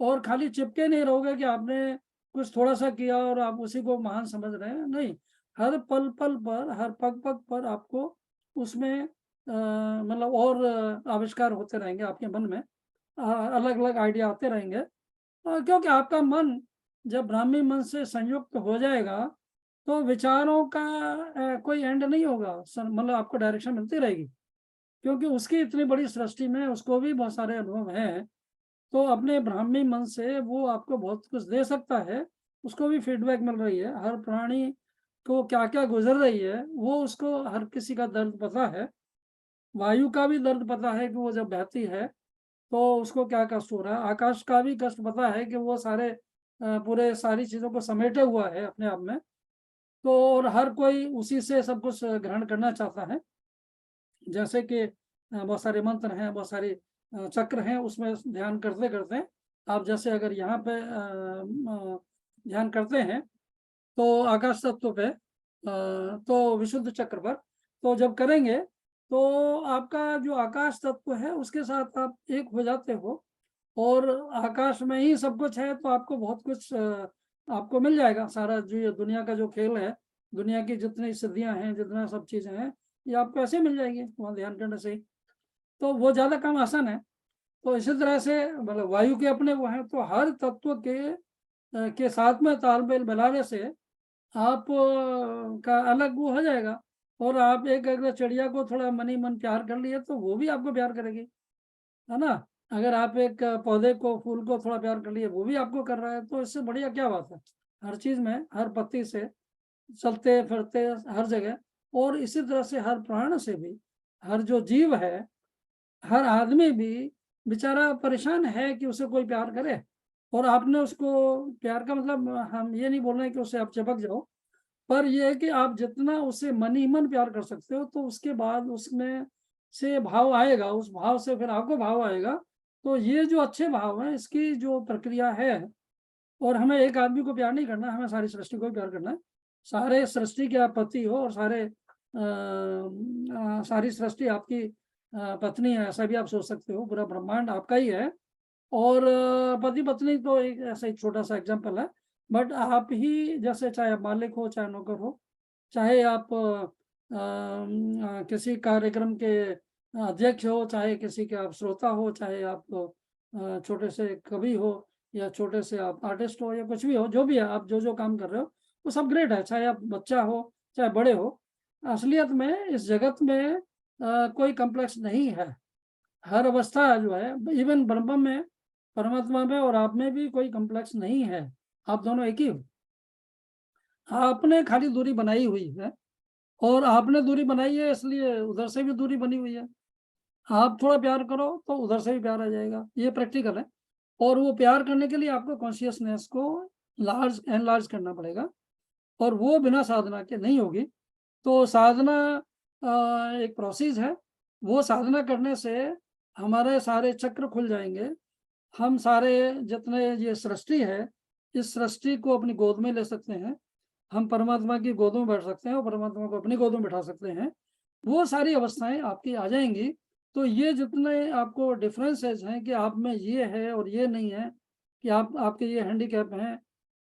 और खाली चिपके नहीं रहोगे कि आपने कुछ थोड़ा सा किया और आप उसी को महान समझ रहे हैं। नहीं, हर पल पल पर, हर पग पग पर आपको उसमें मतलब और आविष्कार होते रहेंगे आपके मन में, अलग अलग आइडिया आते रहेंगे, क्योंकि आपका मन जब ब्राह्मी मन से संयुक्त हो जाएगा तो विचारों का कोई एंड नहीं होगा, मतलब आपको डायरेक्शन मिलती रहेगी, क्योंकि उसकी इतनी बड़ी सृष्टि में उसको भी बहुत सारे अनुभव हैं। तो अपने ब्राह्मी मन से वो आपको बहुत कुछ दे सकता है, उसको भी फीडबैक मिल रही है, हर प्राणी को क्या क्या गुजर रही है वो उसको हर किसी का दर्द पता है। वायु का भी दर्द पता है कि वो जब बहती है तो उसको क्या कष्ट हो रहा है, आकाश का भी कष्ट पता है कि वो सारे पूरे सारी चीज़ों को समेटे हुआ है अपने आप में। तो और हर कोई उसी से सब कुछ ग्रहण करना चाहता है, जैसे कि बहुत सारे मंत्र हैं, बहुत सारे चक्र हैं, उसमें ध्यान करते करते आप जैसे अगर यहाँ पे ध्यान करते हैं तो आकाश तत्व पे, तो विशुद्ध चक्र पर, तो जब करेंगे तो आपका जो आकाश तत्व है उसके साथ आप एक हो जाते हो, और आकाश में ही सब कुछ है, तो आपको बहुत कुछ आपको मिल जाएगा। सारा जो ये दुनिया का जो खेल है, दुनिया की जितनी सिद्धियां हैं, जितना सब चीज़ें हैं, ये आपको ऐसे मिल जाएंगी वहाँ ध्यान करने से ही। तो वो ज़्यादा काम आसान है। तो इसी तरह से मतलब वायु के अपने वो हैं, तो हर तत्व के साथ में तालमेल मिलाने से आप का अलग वो हो जाएगा। और आप एक अगर चिड़िया को थोड़ा मनी मन प्यार कर लिए तो वो भी आपको प्यार करेगी, है ना। अगर आप एक पौधे को, फूल को थोड़ा प्यार कर लिए, वो भी आपको कर रहा है, तो इससे बढ़िया क्या बात है। हर चीज में, हर पत्ती से, चलते फिरते हर जगह, और इसी तरह से हर प्राण से भी, हर जो जीव है, हर आदमी भी बेचारा परेशान है कि उसे कोई प्यार करे। और आपने उसको प्यार का मतलब, हम ये नहीं बोल रहे हैं कि उसे आप चिपक जाओ, पर यह है कि आप जितना उसे मन ही मन प्यार कर सकते हो, तो उसके बाद उसमें से भाव आएगा, उस भाव से फिर आपको भाव आएगा। तो ये जो अच्छे भाव है, इसकी जो प्रक्रिया है, और हमें एक आदमी को प्यार नहीं करना, हमें सारी सृष्टि को प्यार करना है। सारे सृष्टि के आप पति हो, और सारी सृष्टि आपकी पत्नी है, ऐसा भी आप सोच सकते हो, पूरा ब्रह्मांड आपका ही है। और पति पत्नी तो एक ऐसा एक छोटा सा एग्जाम्पल है, बट आप ही जैसे, चाहे आप मालिक हो, चाहे नौकर हो, चाहे आप किसी कार्यक्रम के अध्यक्ष हो, चाहे किसी के आप श्रोता हो, चाहे आप छोटे से कवि हो, या छोटे से आप आर्टिस्ट हो, या कुछ भी हो, जो भी है, आप जो जो काम कर रहे हो वो सब ग्रेट है। चाहे आप बच्चा हो, चाहे बड़े हो, असलियत में इस जगत में कोई कम्प्लेक्स नहीं है। हर अवस्था जो है, इवन ब्रह्म में, परमात्मा में और आप में भी कोई कम्प्लेक्स नहीं है। आप दोनों एक ही हो। आपने खाली दूरी बनाई हुई है, और आपने दूरी बनाई है इसलिए उधर से भी दूरी बनी हुई है। आप थोड़ा प्यार करो तो उधर से भी प्यार आ जाएगा, ये प्रैक्टिकल है। और वो प्यार करने के लिए आपको कॉन्शियसनेस को लार्ज एनलार्ज करना पड़ेगा, और वो बिना साधना के नहीं होगी। तो साधना एक प्रोसेस है। वो साधना करने से हमारे सारे चक्र खुल जाएंगे। हम सारे जितने ये सृष्टि है, इस सृष्टि को अपनी गोद में ले सकते हैं। हम परमात्मा की गोद में बैठ सकते हैं, और परमात्मा को अपनी गोद में बैठा सकते हैं। वो सारी अवस्थाएं आपकी आ जाएंगी। तो ये जितने आपको डिफरेंसेस हैं कि आप में ये है और ये नहीं है, कि आपके ये हैंडीकैप हैं,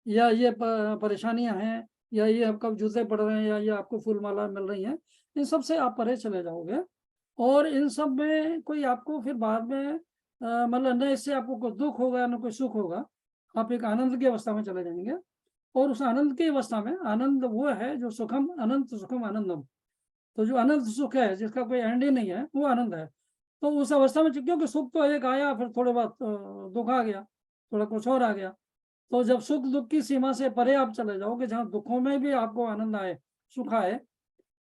या ये परेशानियां हैं, या ये आपका जूते पड़ रहे हैं, या ये आपको फूल माला मिल रही हैं, इन सब से आप परे चले जाओगे। और इन सब में कोई आपको फिर बाद में मतलब न इससे आपको कोई दुख होगा, न कोई सुख होगा। आप एक आनंद की अवस्था में चले जाएंगे। और उस आनंद की अवस्था में, आनंद वो है जो सुखम अनंत सुखम आनंदम, तो जो अनंत सुख है, जिसका कोई एंड ही नहीं है, वो आनंद है। तो उस अवस्था में, क्योंकि सुख तो एक आया, फिर थोड़े बाद दुख आ गया, थोड़ा कुछ और आ गया। तो जब सुख दुख की सीमा से परे आप चले जाओगे, जहाँ दुखों में भी आपको आनंद आए, सुख आए,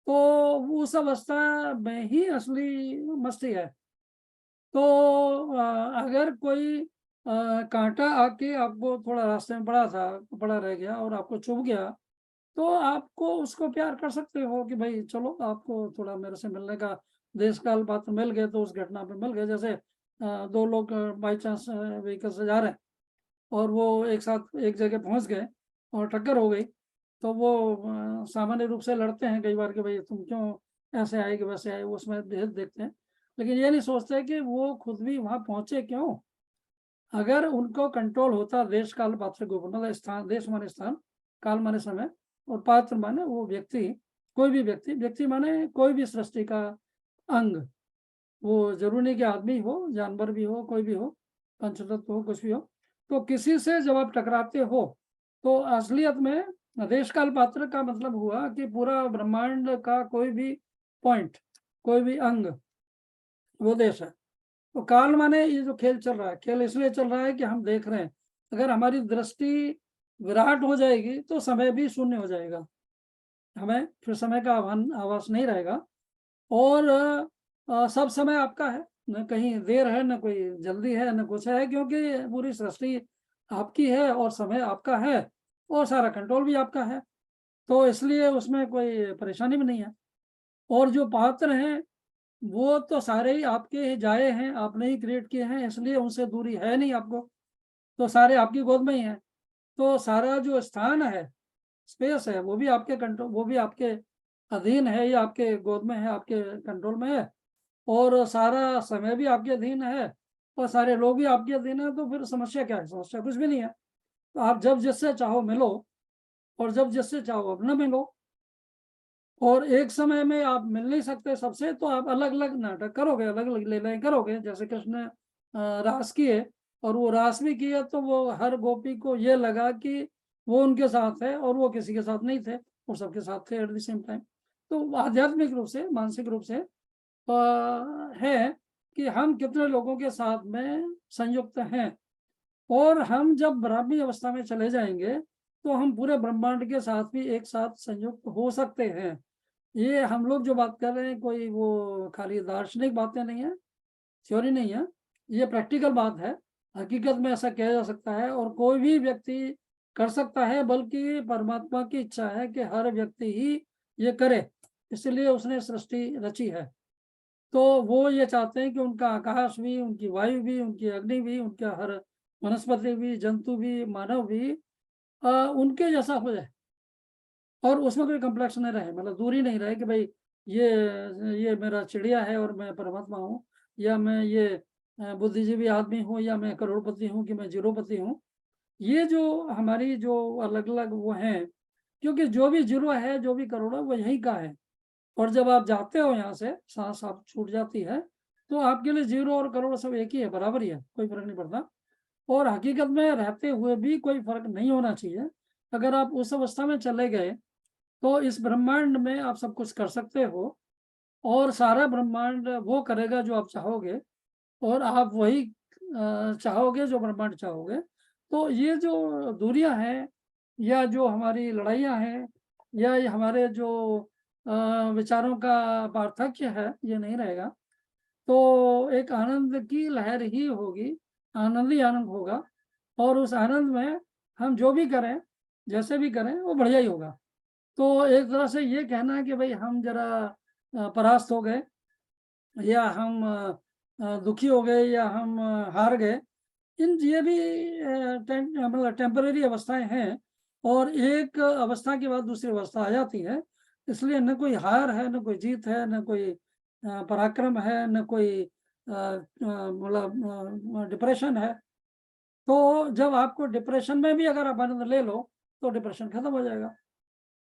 तो उस अवस्था में ही असली मस्ती है। तो अगर कोई कांटा आके आपको थोड़ा रास्ते में पड़ा रह गया और आपको चुभ गया, तो आपको उसको प्यार कर सकते हो कि भाई चलो आपको थोड़ा मेरे से मिलने का देश काल पात्र मिल गए, तो उस घटना पे मिल गए। जैसे दो लोग बाई चांस व्हीकल से जा रहे हैं और वो एक साथ एक जगह पहुंच गए और टक्कर हो गई, तो वो सामान्य रूप से लड़ते हैं कई बार कि भाई तुम क्यों ऐसे आए कि वैसे आए, वो उसमें भेद देखते हैं, लेकिन ये नहीं सोचते कि वो खुद भी वहां पहुंचे क्यों। अगर उनको कंट्रोल होता देश काल पात्र के ऊपर, मतलब स्थान, देश माने स्थान, काल माने समय, और पात्र माने वो व्यक्ति, कोई भी व्यक्ति, व्यक्ति माने कोई भी सृष्टि का अंग, वो जरूरी नहीं कि आदमी हो, जानवर भी हो, कोई भी हो, पंचतत्व हो, कुछ भी हो। तो किसी से जब आप टकराते हो तो असलियत में देश काल पात्र का मतलब हुआ कि पूरा ब्रह्मांड का कोई भी पॉइंट, कोई भी अंग, वो देश है। तो काल माने ये जो खेल चल रहा है, खेल इसलिए चल रहा है कि हम देख रहे हैं। अगर हमारी दृष्टि विराट हो जाएगी तो समय भी शून्य हो जाएगा, हमें फिर समय का आभास नहीं रहेगा। और सब समय आपका है, न कहीं देर है, न कोई जल्दी है, न कुछ है, क्योंकि पूरी सृष्टि आपकी है और समय आपका है और सारा कंट्रोल भी आपका है। तो इसलिए उसमें कोई परेशानी भी नहीं है। और जो पात्र हैं वो तो सारे ही आपके ही जाए हैं, आपने ही क्रिएट किए हैं, इसलिए उनसे दूरी है नहीं आपको, तो सारे आपकी गोद में ही हैं। तो सारा जो स्थान है, स्पेस है, वो भी आपके कंट्रोल, वो भी आपके अधीन है, या आपके गोद में है, आपके कंट्रोल में है। और सारा समय भी आपके अधीन है और सारे लोग भी आपके अधीन है। तो फिर समस्या क्या है? समस्या कुछ भी नहीं है। तो आप जब जिससे चाहो मिलो और जब जिससे चाहो अब न मिलो। और एक समय में आप मिल नहीं सकते सबसे, तो आप अलग अलग नाटक करोगे, अलग अलग लीलाएं करोगे। जैसे कृष्ण ने रास किए, और वो रास भी किए तो वो हर गोपी को ये लगा कि वो उनके साथ है और वो किसी के साथ नहीं थे, और सबके साथ थे एट द सेम टाइम। तो आध्यात्मिक रूप से, मानसिक रूप से है कि हम कितने लोगों के साथ में संयुक्त हैं। और हम जब ब्राह्मी अवस्था में चले जाएंगे तो हम पूरे ब्रह्मांड के साथ भी एक साथ संयुक्त हो सकते हैं। ये हम लोग जो बात कर रहे हैं कोई वो खाली दार्शनिक बातें नहीं है, थ्योरी नहीं है, ये प्रैक्टिकल बात है। हकीकत में ऐसा किया जा सकता है और कोई भी व्यक्ति कर सकता है, बल्कि परमात्मा की इच्छा है कि हर व्यक्ति ही ये करे, इसलिए उसने सृष्टि रची है। तो वो ये चाहते हैं कि उनका आकाश भी, उनकी वायु भी, उनकी अग्नि भी, उनका हर वनस्पति भी, जंतु भी, मानव भी उनके जैसा हो जाए, और उसमें कोई कम्प्लेक्स नहीं रहे, मतलब दूरी नहीं रहे कि भाई ये मेरा चिड़िया है और मैं परमात्मा हूँ, या मैं ये बुद्धिजीवी आदमी हूँ, या मैं करोड़पति हूँ कि मैं जीरोपति हूँ। ये जो हमारी जो अलग अलग वो हैं, क्योंकि जो भी जीरो है, जो भी करोड़ है, वो यहीं का है। और जब आप जाते हो यहाँ से, सांस आप छूट जाती है, तो आपके लिए जीरो और करोड़ सब एक ही है, बराबर ही है, कोई फर्क नहीं पड़ता। और हकीकत में रहते हुए भी कोई फर्क नहीं होना चाहिए। अगर आप उस अवस्था में चले गए तो इस ब्रह्मांड में आप सब कुछ कर सकते हो, और सारा ब्रह्मांड वो करेगा जो आप चाहोगे, और आप वही चाहोगे जो ब्रह्मांड चाहोगे। तो ये जो दूरियां हैं, या जो हमारी लड़ाइयाँ हैं, या ये हमारे जो विचारों का पार्थक्य है, ये नहीं रहेगा। तो एक आनंद की लहर ही होगी, आनंद ही आनंद होगा। और उस आनंद में हम जो भी करें, जैसे भी करें, वो बढ़िया ही होगा। तो एक तरह से ये कहना है कि भाई हम जरा परास्त हो गए, या हम दुखी हो गए, या हम हार गए, ये भी मतलब टेम्पररी अवस्थाएं हैं। और एक अवस्था के बाद दूसरी अवस्था आ जाती है। इसलिए न कोई हार है, न कोई जीत है, न कोई पराक्रम है, न कोई मतलब डिप्रेशन है। तो जब आपको डिप्रेशन में भी अगर आप आनंद ले लो तो डिप्रेशन खत्म हो जाएगा।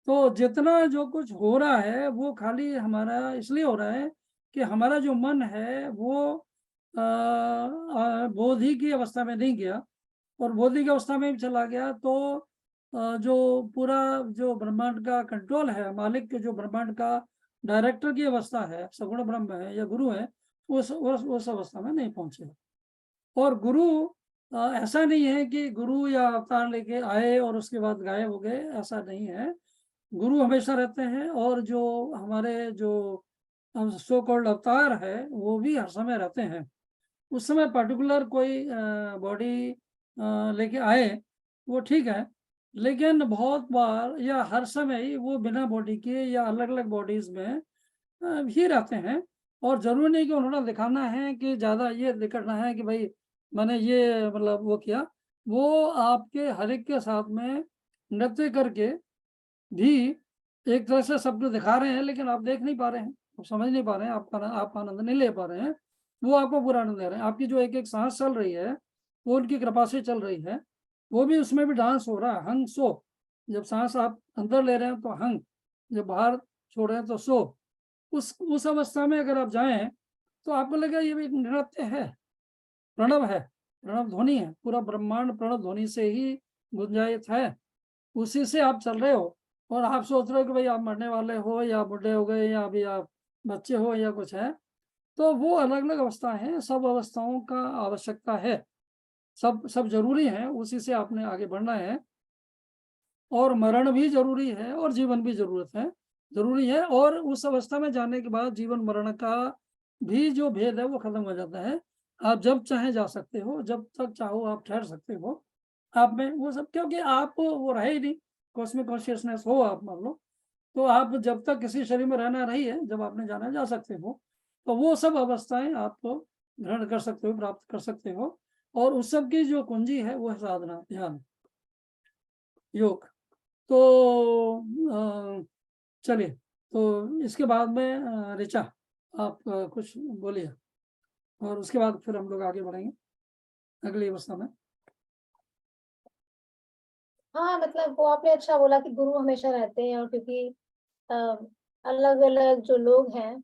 तो जितना जो कुछ हो रहा है वो खाली हमारा इसलिए हो रहा है कि हमारा जो मन है वो बोधि की अवस्था में नहीं गया, और बोधि की अवस्था में भी चला गया तो जो पूरा जो ब्रह्मांड का कंट्रोल है, मालिक के जो ब्रह्मांड का डायरेक्टर की अवस्था है, सगुण ब्रह्म है या गुरु है, उस अवस्था में नहीं पहुंचे। और गुरु ऐसा नहीं है कि गुरु या अवतार लेके आए और उसके बाद गायब हो गए, ऐसा नहीं है। गुरु हमेशा रहते हैं, और जो हमारे जो सो कॉल्ड अवतार है वो भी हर समय रहते हैं। उस समय पर्टिकुलर कोई बॉडी लेके आए वो ठीक है, लेकिन बहुत बार या हर समय ही वो बिना बॉडी के या अलग अलग बॉडीज में भी रहते हैं। और जरूरी नहीं कि उन्होंने दिखाना है कि ज़्यादा ये दिखाना है कि भाई मैंने ये मतलब वो किया। वो आपके हर एक के साथ में नृत्य करके भी एक तरह से सबको दिखा रहे हैं, लेकिन आप देख नहीं पा रहे हैं, आप समझ नहीं पा रहे हैं, आप आनंद नहीं ले पा रहे हैं। वो आपको पूरा आनंद दे रहे हैं। आपकी जो एक एक सांस चल रही है वो उनकी कृपा से चल रही है। वो भी उसमें भी डांस हो रहा है, हंग सो। जब सांस आप अंदर ले रहे हैं तो हंग, जब बाहर छोड़ रहे हैं तो सो। उस अवस्था में अगर आप जाएं तो आपको लगेगा ये भी नृत्य है, प्रणव है, प्रणव ध्वनि है। पूरा ब्रह्मांड प्रणव ध्वनि से ही गुंजायित है, उसी से आप चल रहे हो। और आप सोच रहे हो कि भाई आप मरने वाले हो या बुढ़े हो गए या अभी आप बच्चे हो या कुछ है। तो वो अलग अलग अवस्था है, सब अवस्थाओं का आवश्यकता है, सब सब जरूरी है, उसी से आपने आगे बढ़ना है। और मरण भी जरूरी है और जीवन भी जरूरी है। और उस अवस्था में जाने के बाद जीवन मरण का भी जो भेद है वो खत्म हो जाता है। आप जब चाहे जा सकते हो, जब तक चाहो आप ठहर सकते हो। आप में वो सब, क्योंकि आप वो रहे ही नहीं, कॉस्मिक कॉन्शियसनेस हो आप मान लो, तो आप जब तक किसी शरीर में रहना रही है, जब आपने जाना जा सकते हो। तो वो सब अवस्थाएं आपको ग्रहण कर सकते हो, प्राप्त कर सकते हो। और उस सब की जो कुंजी है वो है साधना, ध्यान, योग। तो चलिए, तो इसके बाद में ऋचा आप कुछ बोलिए, और उसके बाद फिर हम लोग आगे बढ़ेंगे अगली अवस्था में। हाँ, मतलब वो आपने अच्छा बोला कि गुरु हमेशा रहते हैं, और क्योंकि अलग अलग जो लोग हैं,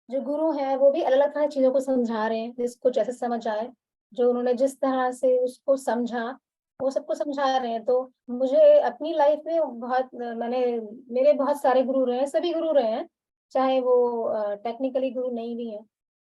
जो गुरु हैं, वो भी अलग अलग तरह की चीजों को समझा रहे हैं, जिसको जैसे समझ आए, जो उन्होंने जिस तरह से उसको समझा वो सबको समझा रहे हैं। तो मुझे अपनी लाइफ में बहुत मैंने मेरे बहुत सारे गुरु रहे हैं, सभी गुरु रहे हैं, चाहे वो टेक्निकली गुरु नहीं भी है।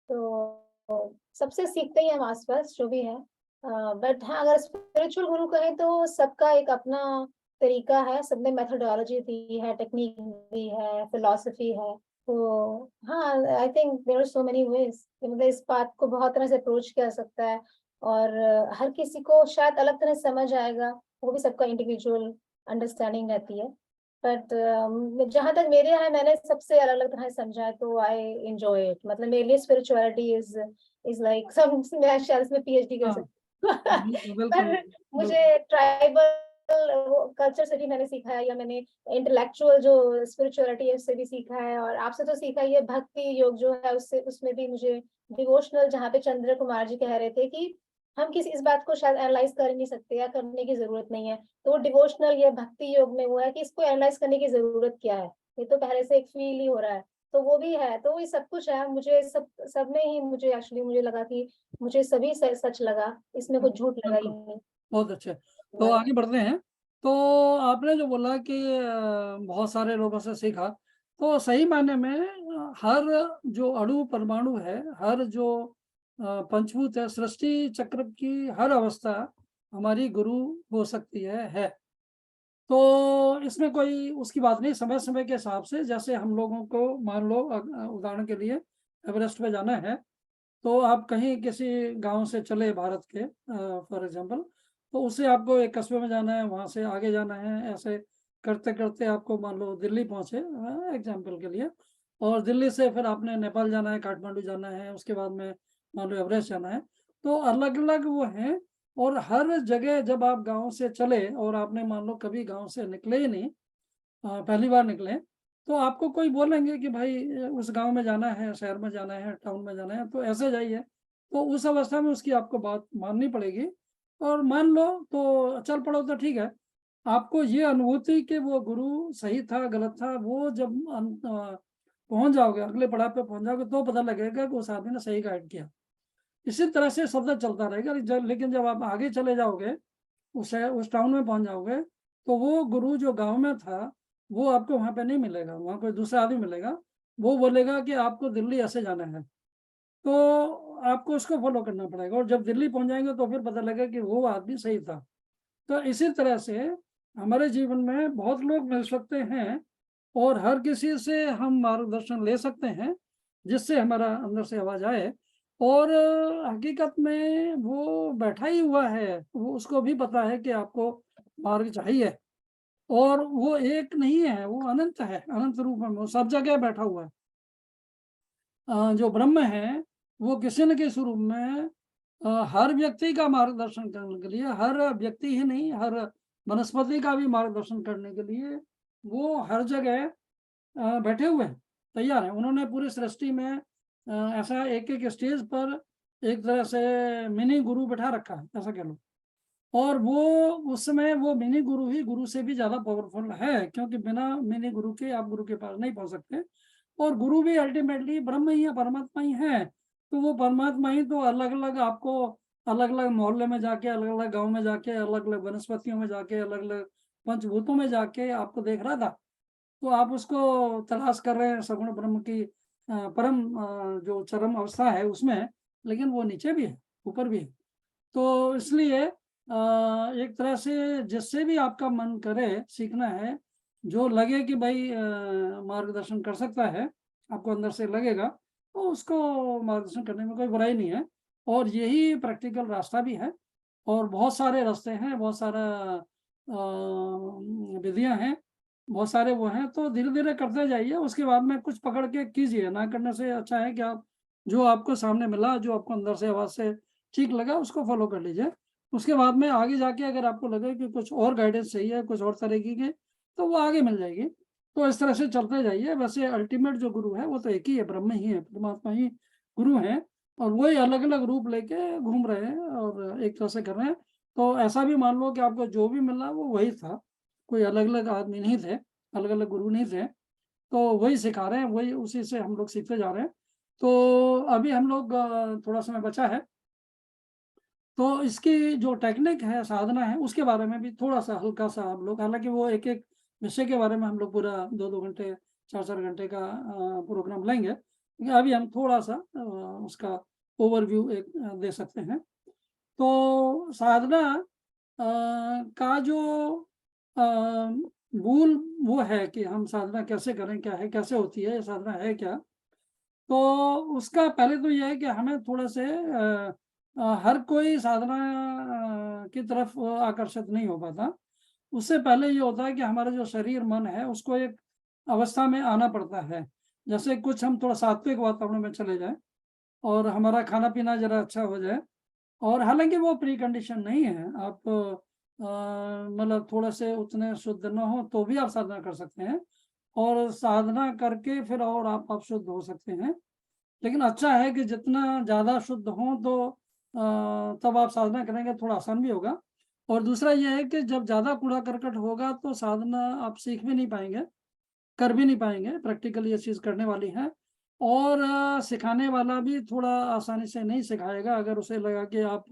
तो सबसे सीखते ही हम आसपास जो भी है। बट हाँ, अगर स्पिरिचुअल गुरु कहें तो सबका एक अपना तरीका है, सबने मेथोडोलॉजी दी है, टेक्निक दी है, फिलॉसफी है। तो हाँ, I think there are so many ways, मतलब इस बात को बहुत तरह से अप्रोच किया जा सकता है। और हर किसी को शायद अलग तरह से समझ आएगा, वो भी सबका इंडिविजुअल अंडरस्टैंडिंग रहती है। बट जहाँ तक मेरे यहाँ मैंने सबसे अलग अलग तरह से समझा है, तो आई एंजॉय इट। मतलब मेरे लिए स्पिरिचुअलिटी इज लाइक सब, मैं शायद इसमें पीएचडी कर हाँ, सकती हूँ। बिल्कुल पर बिल्कुल। मुझे ट्राइबल कल्चर से भी मैंने सीखा है, या मैंने इंटेलेक्चुअल जो स्पिरिचुअलिटी है उससे भी सीखा है, और आपसे तो सीखा ही है। भक्ति योग जो है उससे, उसमें भी मुझे डिवोशनल, जहाँ पे चंद्र कुमार जी कह रहे थे कि हम किसी इस बात को शायद एनालाइज कर ही नहीं सकते या करने की जरूरत नहीं है, तो डिवोशनल या भक्ति योग में वो है कि इसको एनालाइज करने की जरूरत क्या है, ये तो पहले से एक फील ही हो रहा है। तो वो भी है, तो ये सब कुछ है। मुझे सब में ही मुझे एक्चुअली मुझे लगा कि मुझे सभी सच लगा, इसमें कुछ झूठ लगा ही बिल्कुल, नहीं। बहुत अच्छे। तो आगे बढ़ते हैं। तो आपने जो बोला कि बहुत सारे लोगों से सीखा, तो सही मायने में हर जो अणु परमाणु है, हर जो पंचभूत है, सृष्टि चक्र की हर अवस्था हमारी गुरु हो सकती है। तो इसमें कोई उसकी बात नहीं, समय समय के हिसाब से। जैसे हम लोगों को मान लो उदाहरण के लिए एवरेस्ट पे जाना है, तो आप कहीं किसी गांव से चले भारत के फॉर एग्जांपल, तो उससे आपको एक कस्बे में जाना है, वहां से आगे जाना है, ऐसे करते करते आपको मान लो दिल्ली पहुंचे एग्जांपल के लिए। और दिल्ली से फिर आपने नेपाल जाना है, काठमांडू जाना है, उसके बाद में मान लो एवरेस्ट जाना है। तो अलग अलग वो हैं। और हर जगह जब आप गाँव से चले और आपने मान लो कभी गाँव से निकले ही नहीं, पहली बार निकले, तो आपको कोई बोलेंगे कि भाई उस गांव में जाना है, शहर में जाना है, टाउन में जाना है, तो ऐसे जाइए। तो उस अवस्था में उसकी आपको बात माननी पड़ेगी। और मान लो तो चल पड़ो तो ठीक है। आपको ये अनुभूति कि वो गुरु सही था गलत था, वो जब पहुंच जाओगे, अगले पड़ाव पे पहुंच जाओगे, तो पता लगेगा कि उस आदमी ने सही गाइड किया। इसी तरह से सफर चलता रहेगा। लेकिन जब आप आगे चले जाओगे, उस टाउन में पहुंच जाओगे, तो वो गुरु जो गांव में था वो आपको वहां पे नहीं मिलेगा, वहां कोई दूसरा आदमी मिलेगा। वो बोलेगा कि आपको दिल्ली ऐसे जाना है, तो आपको उसको फॉलो करना पड़ेगा। और जब दिल्ली पहुंच जाएंगे तो फिर पता लगेगा कि वो आदमी सही था। तो इसी तरह से हमारे जीवन में बहुत लोग मिल सकते हैं और हर किसी से हम मार्गदर्शन ले सकते हैं जिससे हमारा अंदर से आवाज आए। और हकीकत में वो बैठा ही हुआ है, वो उसको भी पता है कि आपको मार्ग चाहिए। और वो एक नहीं है, वो अनंत है, अनंत रूप में वो सब जगह बैठा हुआ है। जो ब्रह्म है वो किसी न किसी रूप में हर व्यक्ति का मार्गदर्शन करने के लिए, हर व्यक्ति ही नहीं, हर वनस्पति का भी मार्गदर्शन करने के लिए वो हर जगह बैठे हुए हैं, तैयार हैं। उन्होंने पूरी सृष्टि में ऐसा एक-एक स्टेज पर एक तरह से मिनी गुरु बैठा रखा है, ऐसा कह लो। और वो उस समय वो मिनी गुरु ही गुरु से भी ज़्यादा पावरफुल है, क्योंकि बिना मिनी गुरु के आप गुरु के पास नहीं पहुँच सकते। और गुरु भी अल्टीमेटली ब्रह्म ही है, परमात्मा ही है। तो वो परमात्मा ही तो अलग-अलग आपको अलग-अलग मोहल्ले में जाके, अलग-अलग गाँव में जाके, अलग-अलग वनस्पतियों में जाके, अलग-अलग पंचभूतों में जाके आपको देख रहा था। तो आप उसको तलाश कर रहे हैं सगुण ब्रह्म की परम जो चरम अवस्था है उसमें, लेकिन वो नीचे भी है, ऊपर भी है। तो इसलिए एक तरह से जिससे भी आपका मन करे सीखना है, जो लगे कि भाई मार्गदर्शन कर सकता है, आपको अंदर से लगेगा, तो उसको मार्गदर्शन करने में कोई बुराई नहीं है। और यही प्रैक्टिकल रास्ता भी है। और बहुत सारे रास्ते हैं, बहुत सारा विधियाँ हैं, बहुत सारे वो हैं, तो धीरे-धीरे करते जाइए, उसके बाद में कुछ पकड़ के कीजिए। ना करने से अच्छा है कि आप जो आपको सामने मिला, जो आपको अंदर से आवाज़ से ठीक लगा, उसको फ़ॉलो कर लीजिए। उसके बाद में आगे जाके अगर आपको लगे कि कुछ और गाइडेंस चाहिए, कुछ और तरीके की, तो वो आगे मिल जाएगी। तो इस तरह से चलते जाइए। वैसे अल्टीमेट जो गुरु है, वो तो एक ही है, ब्रह्म ही है, परमात्मा ही गुरु हैं। और वही अलग-अलग रूप लेके घूम रहे हैं और एक तरह से कर रहे हैं। तो ऐसा भी मान लो कि आपको जो भी मिला वो वही था, कोई अलग-अलग आदमी नहीं थे, अलग-अलग गुरु नहीं थे। तो वही सिखा रहे हैं, वही उसी से हम लोग सीखते जा रहे हैं। तो अभी हम लोग थोड़ा समय बचा है, तो इसकी जो टेक्निक है, साधना है, उसके बारे में भी थोड़ा-सा हल्का-सा हम लोग, हालाँकि वो एक-एक विषय के बारे में हम लोग पूरा 2-2 घंटे, 4-4 घंटे का प्रोग्राम लेंगे। लेकिन अभी हम थोड़ा-सा उसका ओवरव्यू एक दे सकते हैं। तो साधना का जो अ, मूल वो है कि हम साधना कैसे करें, क्या है, कैसे होती है, साधना है क्या? तो उसका पहले तो ये है कि हमें थोड़े से हर कोई साधना की तरफ आकर्षित नहीं हो पाता। उससे पहले ये होता है कि हमारा जो शरीर, मन है, उसको एक अवस्था में आना पड़ता है। जैसे कुछ हम थोड़ा सात्विक वातावरण में चले जाएँ और हमारा खाना-पीना ज़रा अच्छा हो जाए। और हालाँकि वो प्री कंडीशन नहीं है, आप मतलब थोड़े से उतने शुद्ध ना हो तो भी आप साधना कर सकते हैं। और साधना करके फिर और आप शुद्ध हो सकते हैं। लेकिन अच्छा है कि जितना ज़्यादा शुद्ध हों तो तब आप साधना करेंगे, थोड़ा आसान भी होगा। और दूसरा ये है कि जब ज़्यादा कूड़ा-करकट होगा तो साधना आप सीख भी नहीं पाएँगे, कर भी नहीं पाएँगे। प्रैक्टिकली ये चीज़ करने वाली है। और सिखाने वाला भी थोड़ा आसानी से नहीं सिखाएगा अगर उसे लगा कि आप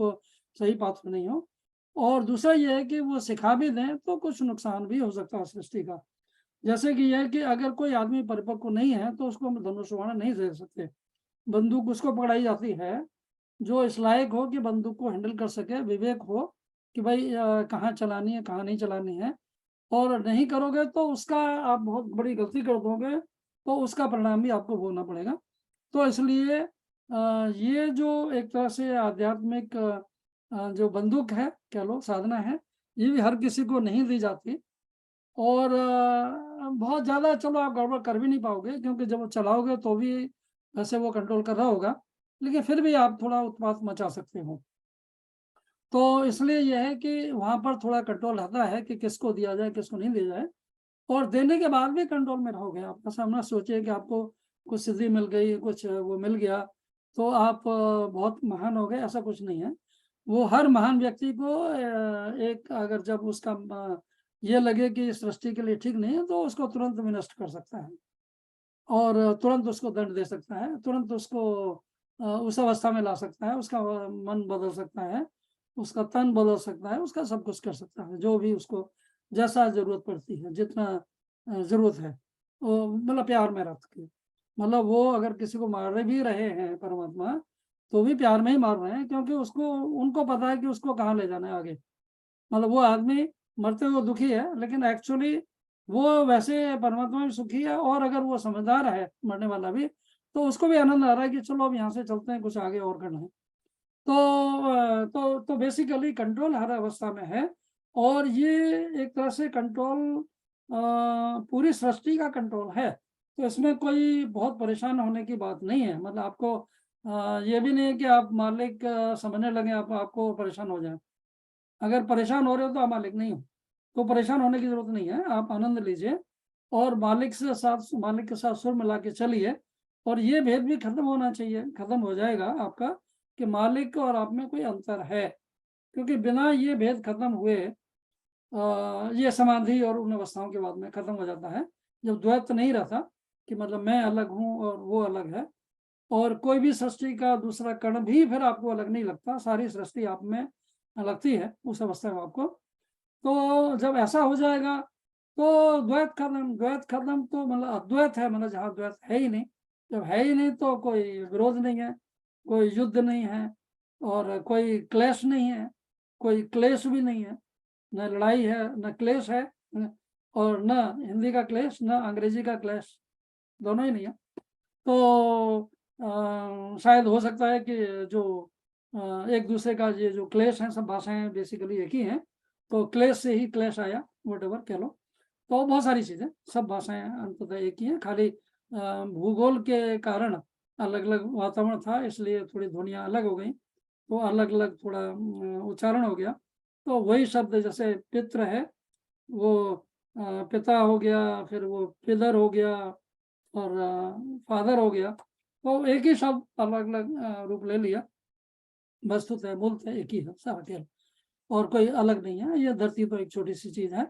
सही पाथ में नहीं हो। और दूसरा ये है कि वो सिखा भी दें तो कुछ नुकसान भी हो सकता है सृष्टि का। जैसे कि ये है कि अगर कोई आदमी परिपक्व नहीं है तो उसको हम धनुष बाण नहीं दे सकते। बंदूक उसको पकड़ाई जाती है जो इस लायक हो कि बंदूक को हैंडल कर सके, विवेक हो कि भाई कहाँ चलानी है, कहाँ नहीं चलानी है। और नहीं करोगे तो उसका आप बहुत बड़ी गलती कर दोगे, तो उसका परिणाम भी आपको भोगना पड़ेगा। तो इसलिए ये जो एक तरह से आध्यात्मिक जो बंदूक है, कह लो साधना है, ये भी हर किसी को नहीं दी जाती। और बहुत ज़्यादा चलो आप गड़बड़ कर भी नहीं पाओगे, क्योंकि जब वो चलाओगे तो भी वैसे वो कंट्रोल कर रहा होगा, लेकिन फिर भी आप थोड़ा उत्पात मचा सकते हो। तो इसलिए ये है कि वहाँ पर थोड़ा कंट्रोल रहता है कि किसको दिया जाए, किसको नहीं दिया जाए। और देने के बाद भी कंट्रोल में रहोगे आप। ऐसा ना सोचिए कि आपको कुछ सिद्धि मिल गई, कुछ वो मिल गया, तो आप बहुत महान हो गए, ऐसा कुछ नहीं है। वो हर महान व्यक्ति को एक अगर जब उसका ये लगे कि सृष्टि के लिए ठीक नहीं है, तो उसको तुरंत विनष्ट कर सकता है और तुरंत उसको दंड दे सकता है, तुरंत उसको उस अवस्था में ला सकता है, उसका मन बदल सकता है, उसका तन बदल सकता है, उसका सब कुछ कर सकता है, जो भी उसको जैसा ज़रूरत पड़ती है, जितना ज़रूरत है। वो मतलब प्यार में रख के, मतलब वो अगर किसी को मार भी रहे हैं परमात्मा, तो भी प्यार में ही मार रहे हैं, क्योंकि उसको उनको पता है कि उसको कहाँ ले जाना है आगे। मतलब वो आदमी मरते हुए दुखी है, लेकिन एक्चुअली वो वैसे परमात्मा भी सुखी है, और अगर वो समझदार है मरने वाला भी, तो उसको भी आनंद आ रहा है कि चलो अब यहाँ से चलते हैं, कुछ आगे और करना है। तो बेसिकली कंट्रोल हर अवस्था में है, और ये एक तरह से कंट्रोल पूरी सृष्टि का कंट्रोल है। तो इसमें कोई बहुत परेशान होने की बात नहीं है। मतलब आपको ये भी नहीं है कि आप मालिक समझने लगे आपको परेशान हो जाए। अगर परेशान हो रहे हो तो आप मालिक नहीं हो, तो परेशान होने की जरूरत नहीं है। आप आनंद लीजिए और मालिक के साथ सुर मिला के चलिए, और ये भेद भी खत्म होना चाहिए, खत्म हो जाएगा आपका कि मालिक और आप में कोई अंतर है। क्योंकि बिना ये भेद खत्म हुए ये समाधि और उन अवस्थाओं के बाद में खत्म हो जाता है, जब द्वैत नहीं रहता कि मतलब मैं अलग हूँ और वो अलग है, और कोई भी सृष्टि का दूसरा कण भी फिर आपको अलग नहीं लगता, सारी सृष्टि आप में लगती है उस अवस्था में आपको। तो जब ऐसा हो जाएगा तो द्वैत खत्म, तो मतलब अद्वैत है, मतलब जहाँ द्वैत है ही नहीं। जब है ही नहीं तो कोई विरोध नहीं है, कोई युद्ध नहीं है, और कोई क्लेश नहीं है, कोई क्लेश भी नहीं है, न लड़ाई है न क्लेश है, और न हिंदी का क्लेश न अंग्रेजी का क्लेश, दोनों ही नहीं है। तो शायद हो सकता है कि जो एक दूसरे का ये जो क्लेश है, सब भाषाएं बेसिकली एक ही हैं, तो क्लेश से ही क्लेश आया, वट कह लो। तो बहुत सारी चीज़ें, सब भाषाएं अंततः एक ही हैं, खाली भूगोल के कारण अलग अलग वातावरण था, इसलिए थोड़ी ध्वनियाँ अलग हो गई, तो अलग अलग थोड़ा उच्चारण हो गया। तो वही शब्द जैसे पित्र है, वो पिता हो गया, फिर वो पिदर हो गया, और फादर हो गया, तो एक ही शब्द अलग अलग रूप ले लिया। वस्तुतः मूलतः एक ही है, सब अकेला, और कोई अलग नहीं है। ये धरती तो एक छोटी सी चीज है,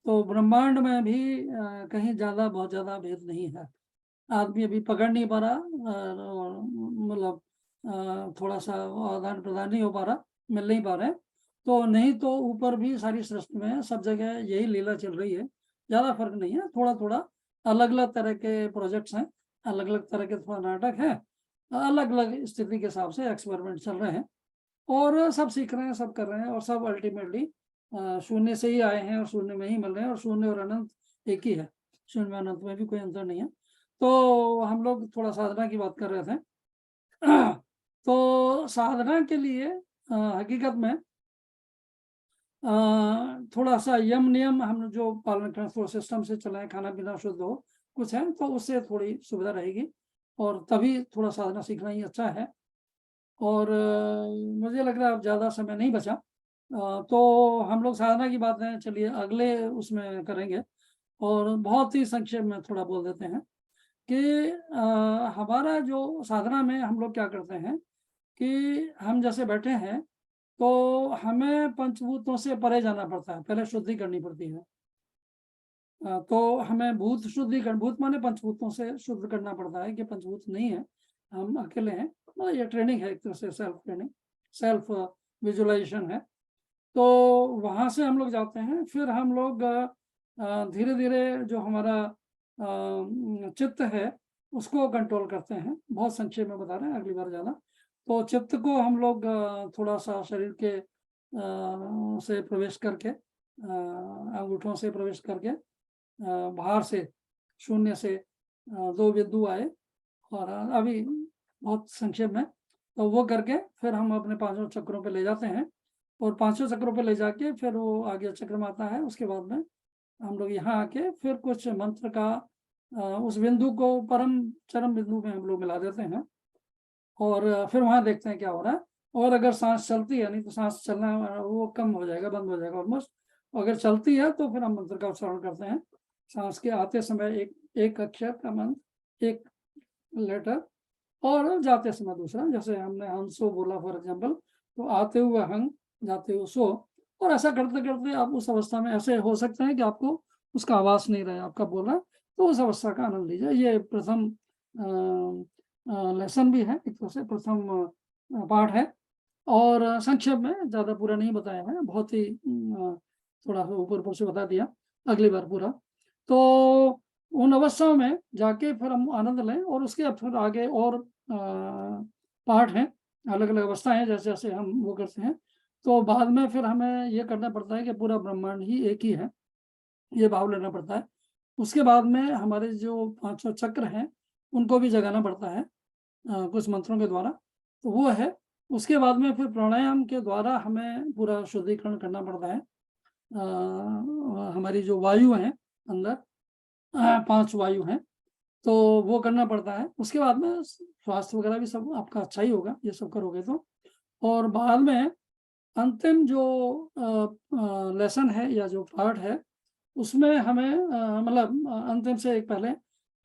तो ब्रह्मांड में भी कहीं ज्यादा बहुत ज्यादा भेद नहीं है। आदमी अभी पकड़ नहीं पा रहा, मतलब थोड़ा सा आदान प्रदान नहीं हो पा रहा, मिल नहीं पा रहे। तो नहीं तो ऊपर भी सारी सृष्टि में सब जगह यही लीला चल रही है, ज्यादा फर्क नहीं है। थोड़ा थोड़ा अलग अलग तरह के प्रोजेक्ट्स हैं, अलग अलग तरह के थोड़ा नाटक है, अलग अलग स्थिति के हिसाब से एक्सपेरिमेंट चल रहे हैं, और सब सीख रहे हैं, सब कर रहे हैं, और सब अल्टीमेटली शून्य से ही आए हैं और शून्य में ही मिल रहे हैं, और शून्य और अनंत एक ही है, शून्य में अनंत में भी कोई अंतर नहीं है। तो हम लोग थोड़ा साधना की बात कर रहे थे। तो साधना के लिए हकीकत में थोड़ा सा यम नियम हम जो पालन करें, थोड़ा सिस्टम से चलाएं, खाना पीना शुद्ध हो कुछ है, तो उससे थोड़ी सुविधा रहेगी, और तभी थोड़ा साधना सीखना ही अच्छा है। और मुझे लग रहा है अब ज़्यादा समय नहीं बचा, तो हम लोग साधना की बातें चलिए अगले उसमें करेंगे, और बहुत ही संक्षेप में थोड़ा बोल देते हैं कि हमारा जो साधना में हम लोग क्या करते हैं कि हम जैसे बैठे हैं, तो हमें पंचभूतों से परे जाना पड़ता है, पहले शुद्धि करनी पड़ती है। तो हमें भूत शुद्धिकरण, भूत माने पंचभूतों से शुद्ध करना पड़ता है कि पंचभूत नहीं है, हम अकेले हैं। ये ट्रेनिंग है एक तरह से, सेल्फ ट्रेनिंग, सेल्फ विजुअलाइजेशन है। तो वहाँ से हम लोग जाते हैं, फिर हम लोग धीरे धीरे जो हमारा चित्त है उसको कंट्रोल करते हैं। बहुत संक्षेप में बता रहे हैं, अगली बार ज़्यादा। तो चित्त को हम लोग थोड़ा सा शरीर के से प्रवेश करके, अंगूठों से प्रवेश करके, बाहर से शून्य से 2 बिंदु आए, और अभी बहुत संक्षेप में, तो वो करके फिर हम अपने 5 चक्रों पे ले जाते हैं, और 5 चक्रों पे ले जाके फिर वो आगे चक्र आता है। उसके बाद में हम लोग यहाँ आके फिर कुछ मंत्र का उस बिंदु को परम चरम बिंदु में हम लोग मिला देते हैं, और फिर वहाँ देखते हैं क्या हो रहा है। और अगर सांस चलती है, नहीं तो सांस चलना वो कम हो जाएगा, बंद हो जाएगा ऑलमोस्ट। अगर चलती है तो फिर हम मंत्र का उच्चारण करते हैं। सांस के आते समय एक अक्षर का मंत्र, एक लेटर, और जाते समय दूसरा। जैसे हमने हंसो बोला फॉर एग्जाम्पल, तो आते हुए हंग, जाते हुए सो, और ऐसा करते करते आप उस अवस्था में ऐसे हो सकते हैं कि आपको उसका आवाज नहीं रहे आपका बोलना, तो उस अवस्था का आनंद लीजिए। ये प्रथम लेसन भी है, एक तरह से प्रथम पाठ है, और संक्षेप में ज़्यादा पूरा नहीं बताया है, बहुत ही थोड़ा सा ऊपर ऊपर से बता दिया, अगली बार पूरा। तो उन अवस्थाओं में जाके फिर हम आनंद लें, और उसके फिर आगे और पाठ हैं, अलग अलग अवस्थाएं हैं, जैसे जैसे हम वो करते हैं। तो बाद में फिर हमें ये करना पड़ता है कि पूरा ब्रह्मांड ही एक ही है, ये भाव लेना पड़ता है। उसके बाद में हमारे जो 5 चक्र हैं उनको भी जगाना पड़ता है कुछ मंत्रों के द्वारा, तो वो है। उसके बाद में फिर प्राणायाम के द्वारा हमें पूरा शुद्धिकरण करना पड़ता है। हमारी जो वायु हैं अंदर 5 वायु हैं, तो वो करना पड़ता है। उसके बाद में स्वास्थ्य वगैरह भी सब आपका अच्छा ही होगा, ये सब करोगे तो। और बाद में अंतिम जो लेसन है या जो पार्ट है, उसमें हमें मतलब अंतिम से एक पहले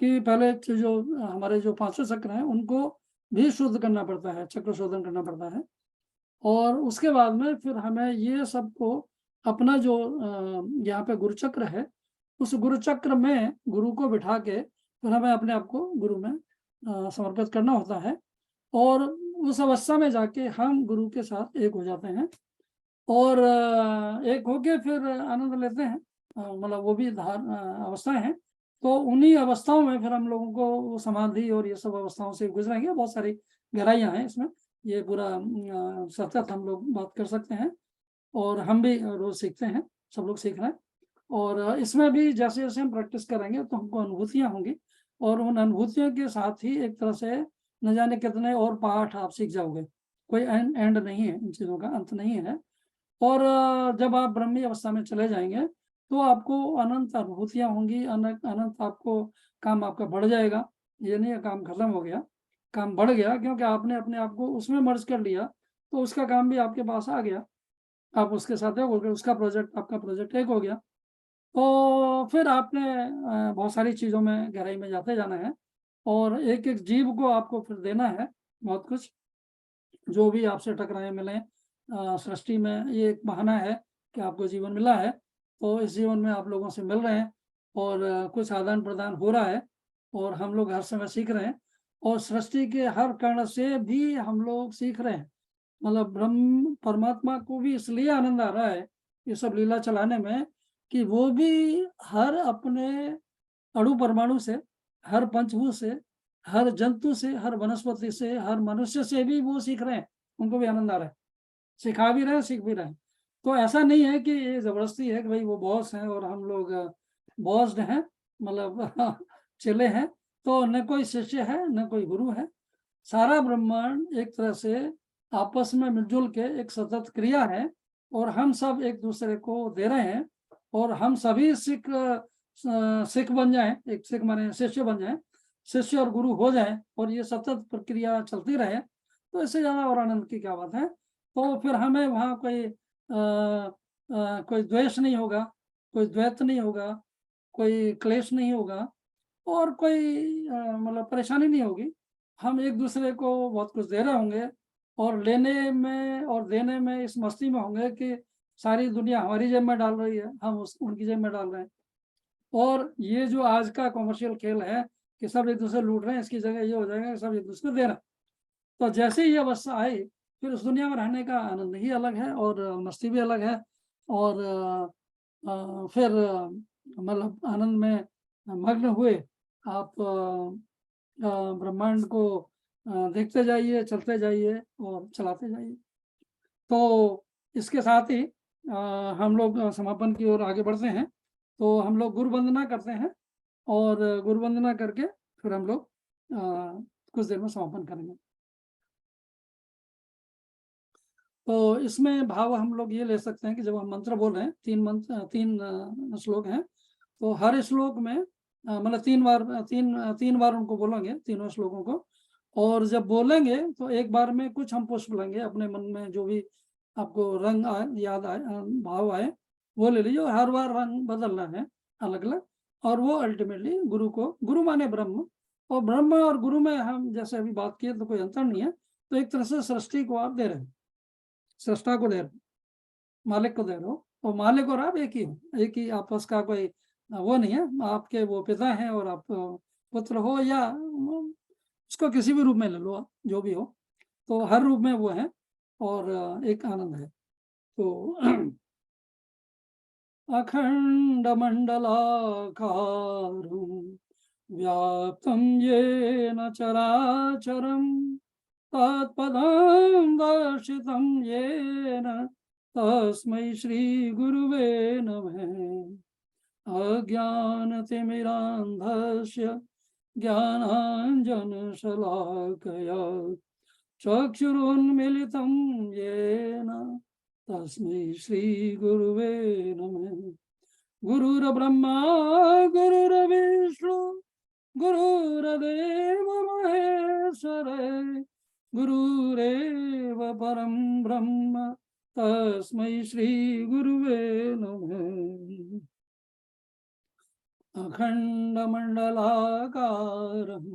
कि पहले जो हमारे जो 5 चक्र हैं उनको भी शुद्ध करना पड़ता है, चक्र शोधन करना पड़ता है। और उसके बाद में फिर हमें ये सबको अपना जो यहाँ पे गुरु चक्र है, उस गुरु चक्र में गुरु को बिठा के फिर हमें अपने आप को गुरु में समर्पित करना होता है। और उस अवस्था में जाके हम गुरु के साथ एक हो जाते हैं और एक होके फिर आनंद लेते हैं। मतलब वो भी अवस्थाएं हैं, तो उन्हीं अवस्थाओं में फिर हम लोगों को वो समाधि और ये सब अवस्थाओं से गुजरेंगे। बहुत सारी गहराइयाँ हैं इसमें, ये पूरा सतत हम लोग बात कर सकते हैं और हम भी रोज सीखते हैं, सब लोग सीख रहे हैं। और इसमें भी जैसे जैसे हम प्रैक्टिस करेंगे तो हमको अनुभूतियाँ होंगी और उन अनुभूतियों के साथ ही एक तरह से न जाने कितने और पाठ आप सीख जाओगे। कोई एंड नहीं है, इन चीज़ों का अंत नहीं है। और जब आप ब्रह्मी अवस्था में चले जाएंगे तो आपको अनंत अनुभूतियाँ होंगी, अनंत आपको काम आपका बढ़ जाएगा। ये नहीं है काम खत्म हो गया, काम बढ़ गया, क्योंकि आपने अपने आप को उसमें मर्ज कर लिया, तो उसका काम भी आपके पास आ गया, आप उसके साथ एक हो गए, उसका प्रोजेक्ट आपका प्रोजेक्ट एक हो गया। तो फिर आपने बहुत सारी चीज़ों में गहराई में जाते जाना है और एक एक जीव को आपको फिर देना है बहुत कुछ, जो भी आपसे टकराए मिले सृष्टि में। ये एक बहाना है कि आपको जीवन मिला है, तो इस जीवन में आप लोगों से मिल रहे हैं और कुछ आदान प्रदान हो रहा है और हम लोग हर समय सीख रहे हैं और सृष्टि के हर कण से भी हम लोग सीख रहे हैं। मतलब ब्रह्म परमात्मा को भी इसलिए आनंद आ रहा है ये सब लीला चलाने में कि वो भी हर अपने अणु परमाणु से, हर पंचभूत से, हर जंतु से, हर वनस्पति से, हर मनुष्य से भी वो सीख रहे हैं, उनको भी आनंद आ रहा है, सिखा भी रहे हैं, सीख भी रहे हैं। तो ऐसा नहीं है कि ये जबरदस्ती है कि भाई वो बॉस हैं और हम लोग बॉस्ड हैं, मतलब चले हैं। तो न कोई शिष्य है न कोई गुरु है, सारा ब्रह्मांड एक तरह से आपस में मिलजुल के एक सतत क्रिया है और हम सब एक दूसरे को दे रहे हैं और हम सभी सिख बन जाएं, एक सिख माने शिष्य बन जाएं, शिष्य और गुरु हो जाएं और ये सतत प्रक्रिया चलती रहे, तो इससे ज़्यादा और आनंद की क्या बात है। तो फिर हमें वहाँ कोई द्वेष नहीं होगा, कोई द्वैत नहीं होगा, कोई क्लेश नहीं होगा और कोई मतलब परेशानी नहीं होगी। हम एक दूसरे को बहुत कुछ दे रहे होंगे और लेने में और देने में इस मस्ती में होंगे कि सारी दुनिया हमारी जेब में डाल रही है, हम उनकी जेब में डाल रहे हैं। और ये जो आज का कमर्शियल खेल है कि सब एक दूसरे लूट रहे हैं, इसकी जगह ये हो जाएगा कि सब एक दूसरे दे रहे हैं। तो जैसे ही ये अवस्था आई फिर उस दुनिया में रहने का आनंद ही अलग है और मस्ती भी अलग है और फिर मतलब आनंद में मग्न हुए आप ब्रह्मांड को देखते जाइए, चलते जाइए और चलाते जाइए। तो इसके साथ ही हम लोग समापन की ओर आगे बढ़ते हैं। तो हम लोग गुरु वंदना करते हैं और गुरु वंदना करके फिर हम लोग कुछ देर में समापन करेंगे। तो इसमें भाव हम लोग ये ले सकते हैं कि जब हम मंत्र बोल रहे हैं, 3 श्लोक हैं, तो हर श्लोक में मतलब 3 बार उनको बोलेंगे, तीनों श्लोकों को। और जब बोलेंगे तो एक बार में कुछ हम पुष्प लेंगे, अपने मन में जो भी आपको रंग याद आए, भाव आए, वो ले लीजिए। हर बार रंग बदलना है अलग अलग, और वो अल्टीमेटली गुरु को, गुरु माने ब्रह्म, और ब्रह्म और गुरु में हम जैसे अभी बात किए तो कोई अंतर नहीं है। तो एक तरह से सृष्टि को आप दे रहे हैं, सृष्टा को दे रहे हो, मालिक को दे रहे हो, और मालिक और आप एक ही हो, एक ही आपस का कोई वो नहीं है। आपके वो पिता हैं और आप पुत्र हो, या उसको किसी भी रूप में ले लो आप, जो भी हो, तो हर रूप में वो है और एक आनंद है। तो अखंड मंडलाकारं व्याप्तं येन चराचरं तत्पदं दर्शितं येन तस्मै श्री गुरुवे नमः। अज्ञानतिमिरान्धस्य ज्ञानाञ्जनशलाकया चक्षुरुन्मिलितं येन तस्मै श्रीगुरुवे नमः। गुरुर्ब्रह्मा गुरुर्विष्णु गुरुर्देव महेश्वर गुरुरेव परं ब्रह्म तस्मै श्रीगुरुवे नमः। अखण्डमण्डलाकारं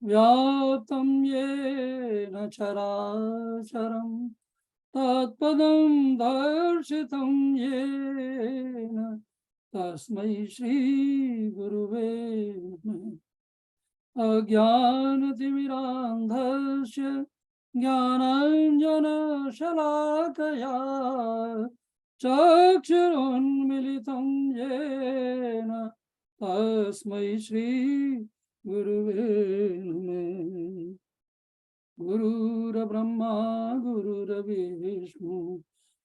व्याप्तं येन चराचरं तत्पदं दर्शितं येन तस्मै श्रीगुरुवे नमः। अज्ञानतिमिरान्धस्य ज्ञानाञ्जनशलाकया चक्षुरुन्मिलितं येन तस्मै श्रीगुरुवे नमः। गुरुर्ब्रह्मा गुरुर्विष्णु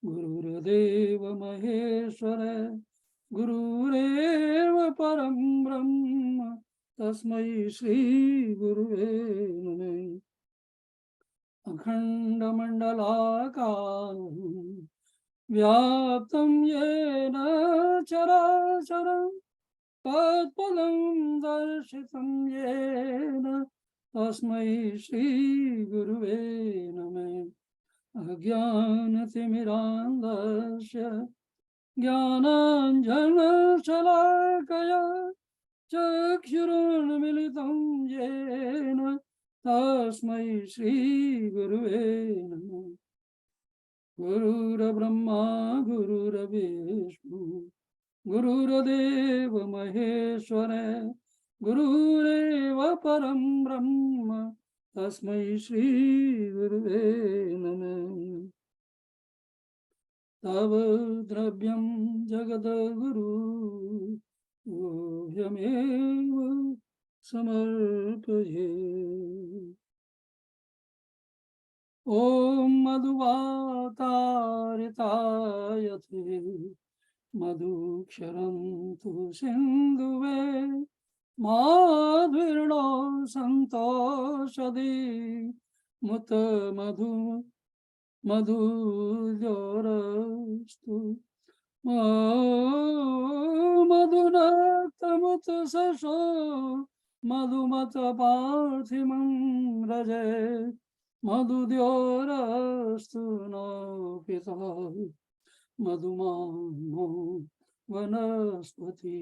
गुरुर्देव महेश्वर गुरुरेव परं ब्रह्म तस्मै श्रीगुरुवे नमः। अखण्डमण्डलाकारं व्याप्तं येन चराचरं तत्पदं दर्शितं येन तस्मै श्रीगुरुवे नमः। अज्ञानतिमिरान्धस्य ज्ञानाञ्जनशलाकया चक्षुरुन्मिलितं येन तस्मै श्रीगुरुवे नमः। गुरुर्ब्रह्मा गुरुर्विष्णु गुरुर्देव महेश्वर गुरुरेव परं ब्रह्म तस्मै श्रीगुरुवे नमः। तव द्रव्यं जगद्गुरु ह्यमेव समर्पये। ॐ मधुवातारिताय ते मधुक्षरं तु सिन्धुवे माधुर्णो सन्तोषदि मुत मधु मधुजोरस्तु मधुनक्तमुत सशो मधुमत पार्थिमं रजे मधुद्योरस्तु नो पिता मधुमानो वनस्पति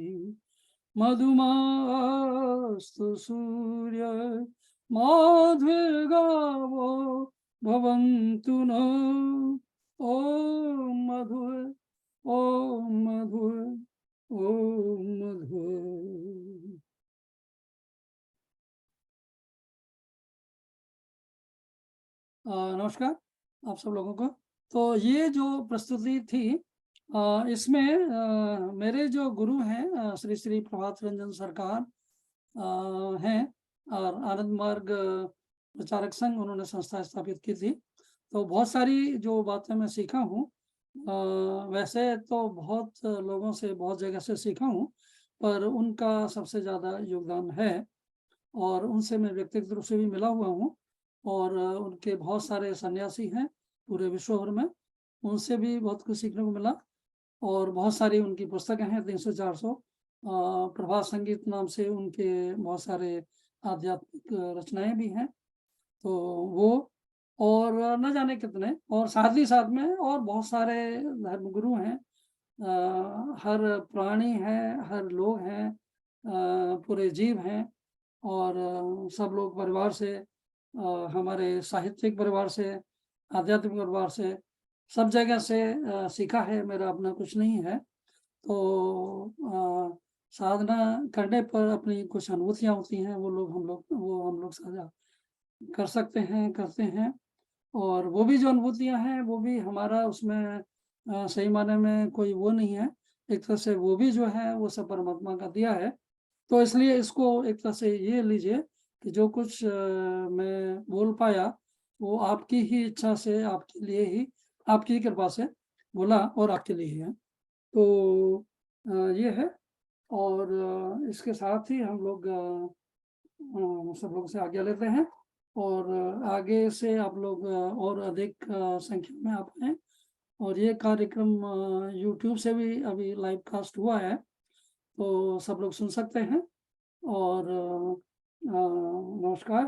मधुमास्तु सूर्य माध्विर्गावो भवन्तु नो। ॐ मधु ॐ मधु ॐ मधु। नमस्कार आप सब लोगों को। तो ये जो प्रस्तुति थी इसमें मेरे जो गुरु हैं श्री श्री प्रभात रंजन सरकार हैं और आनंद मार्ग प्रचारक संघ उन्होंने संस्था स्थापित की थी। तो बहुत सारी जो बातें मैं सीखा हूँ, वैसे तो बहुत लोगों से बहुत जगह से सीखा हूँ, पर उनका सबसे ज़्यादा योगदान है और उनसे मैं व्यक्तिगत रूप से भी मिला हुआ हूँ और उनके बहुत सारे सन्यासी हैं पूरे विश्व भर में, उनसे भी बहुत कुछ सीखने को मिला। और बहुत सारी उनकी पुस्तकें हैं 300-400 प्रभात संगीत नाम से उनके बहुत सारे आध्यात्मिक रचनाएं भी हैं। तो वो और न जाने कितने, और साथ ही साथ में और बहुत सारे धर्मगुरु हैं, हर प्राणी है, हर लोग हैं, पूरे जीव हैं और सब लोग परिवार से, हमारे साहित्यिक परिवार से, आध्यात्मिक परिवार से, सब जगह से सीखा है। मेरा अपना कुछ नहीं है। तो साधना करने पर अपनी कुछ अनुभूतियाँ होती हैं, वो हम लोग साझा कर सकते हैं, करते हैं। और वो भी जो अनुभूतियाँ हैं वो भी हमारा उसमें सही माने में कोई वो नहीं है, एक तरह से वो भी जो है वो सब परमात्मा का दिया है। तो इसलिए इसको एक तरह से ये लीजिए कि जो कुछ मैं बोल पाया वो आपकी ही इच्छा से, आपके लिए ही, आपकी कृपा से बोला और आपके लिए ही है। तो ये है और इसके साथ ही हम लोग सब लोग से आज्ञा लेते हैं और आगे से आप लोग और अधिक संख्या में आप आएँ और ये कार्यक्रम यूट्यूब से भी अभी लाइव कास्ट हुआ है, तो सब लोग सुन सकते हैं और नमस्कार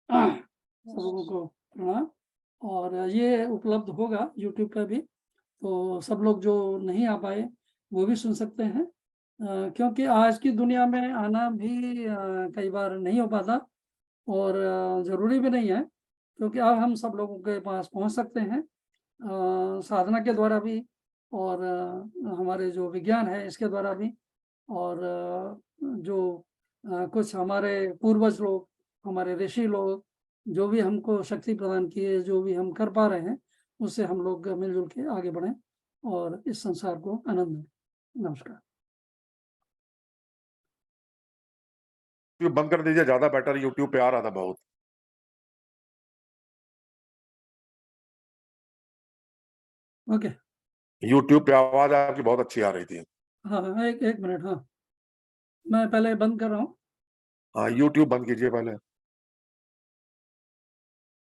सब लोगों को प्रणाम और ये उपलब्ध होगा यूट्यूब पे भी, तो सब लोग जो नहीं आ पाए वो भी सुन सकते हैं क्योंकि आज की दुनिया में आना भी कई बार नहीं हो पाता और ज़रूरी भी नहीं है क्योंकि अब हम सब लोगों के पास पहुंच सकते हैं साधना के द्वारा भी और हमारे जो विज्ञान है इसके द्वारा भी और जो कुछ हमारे पूर्वज लोग, हमारे ऋषि लोग जो भी हमको शक्ति प्रदान किए, जो भी हम कर पा रहे हैं, उससे हम लोग मिलजुल के आगे बढ़ें और इस संसार को आनंद दें। नमस्कार। यूट्यूब बंद कर दीजिए, ज्यादा बेटर। यूट्यूब पे आ रहा था बहुत। ओके। यूट्यूब पे आवाज आपकी बहुत अच्छी आ रही थी। हाँ, एक मिनट। हाँ, मैं पहले बंद कर रहा हूँ। हाँ, यूट्यूब बंद कीजिए पहले।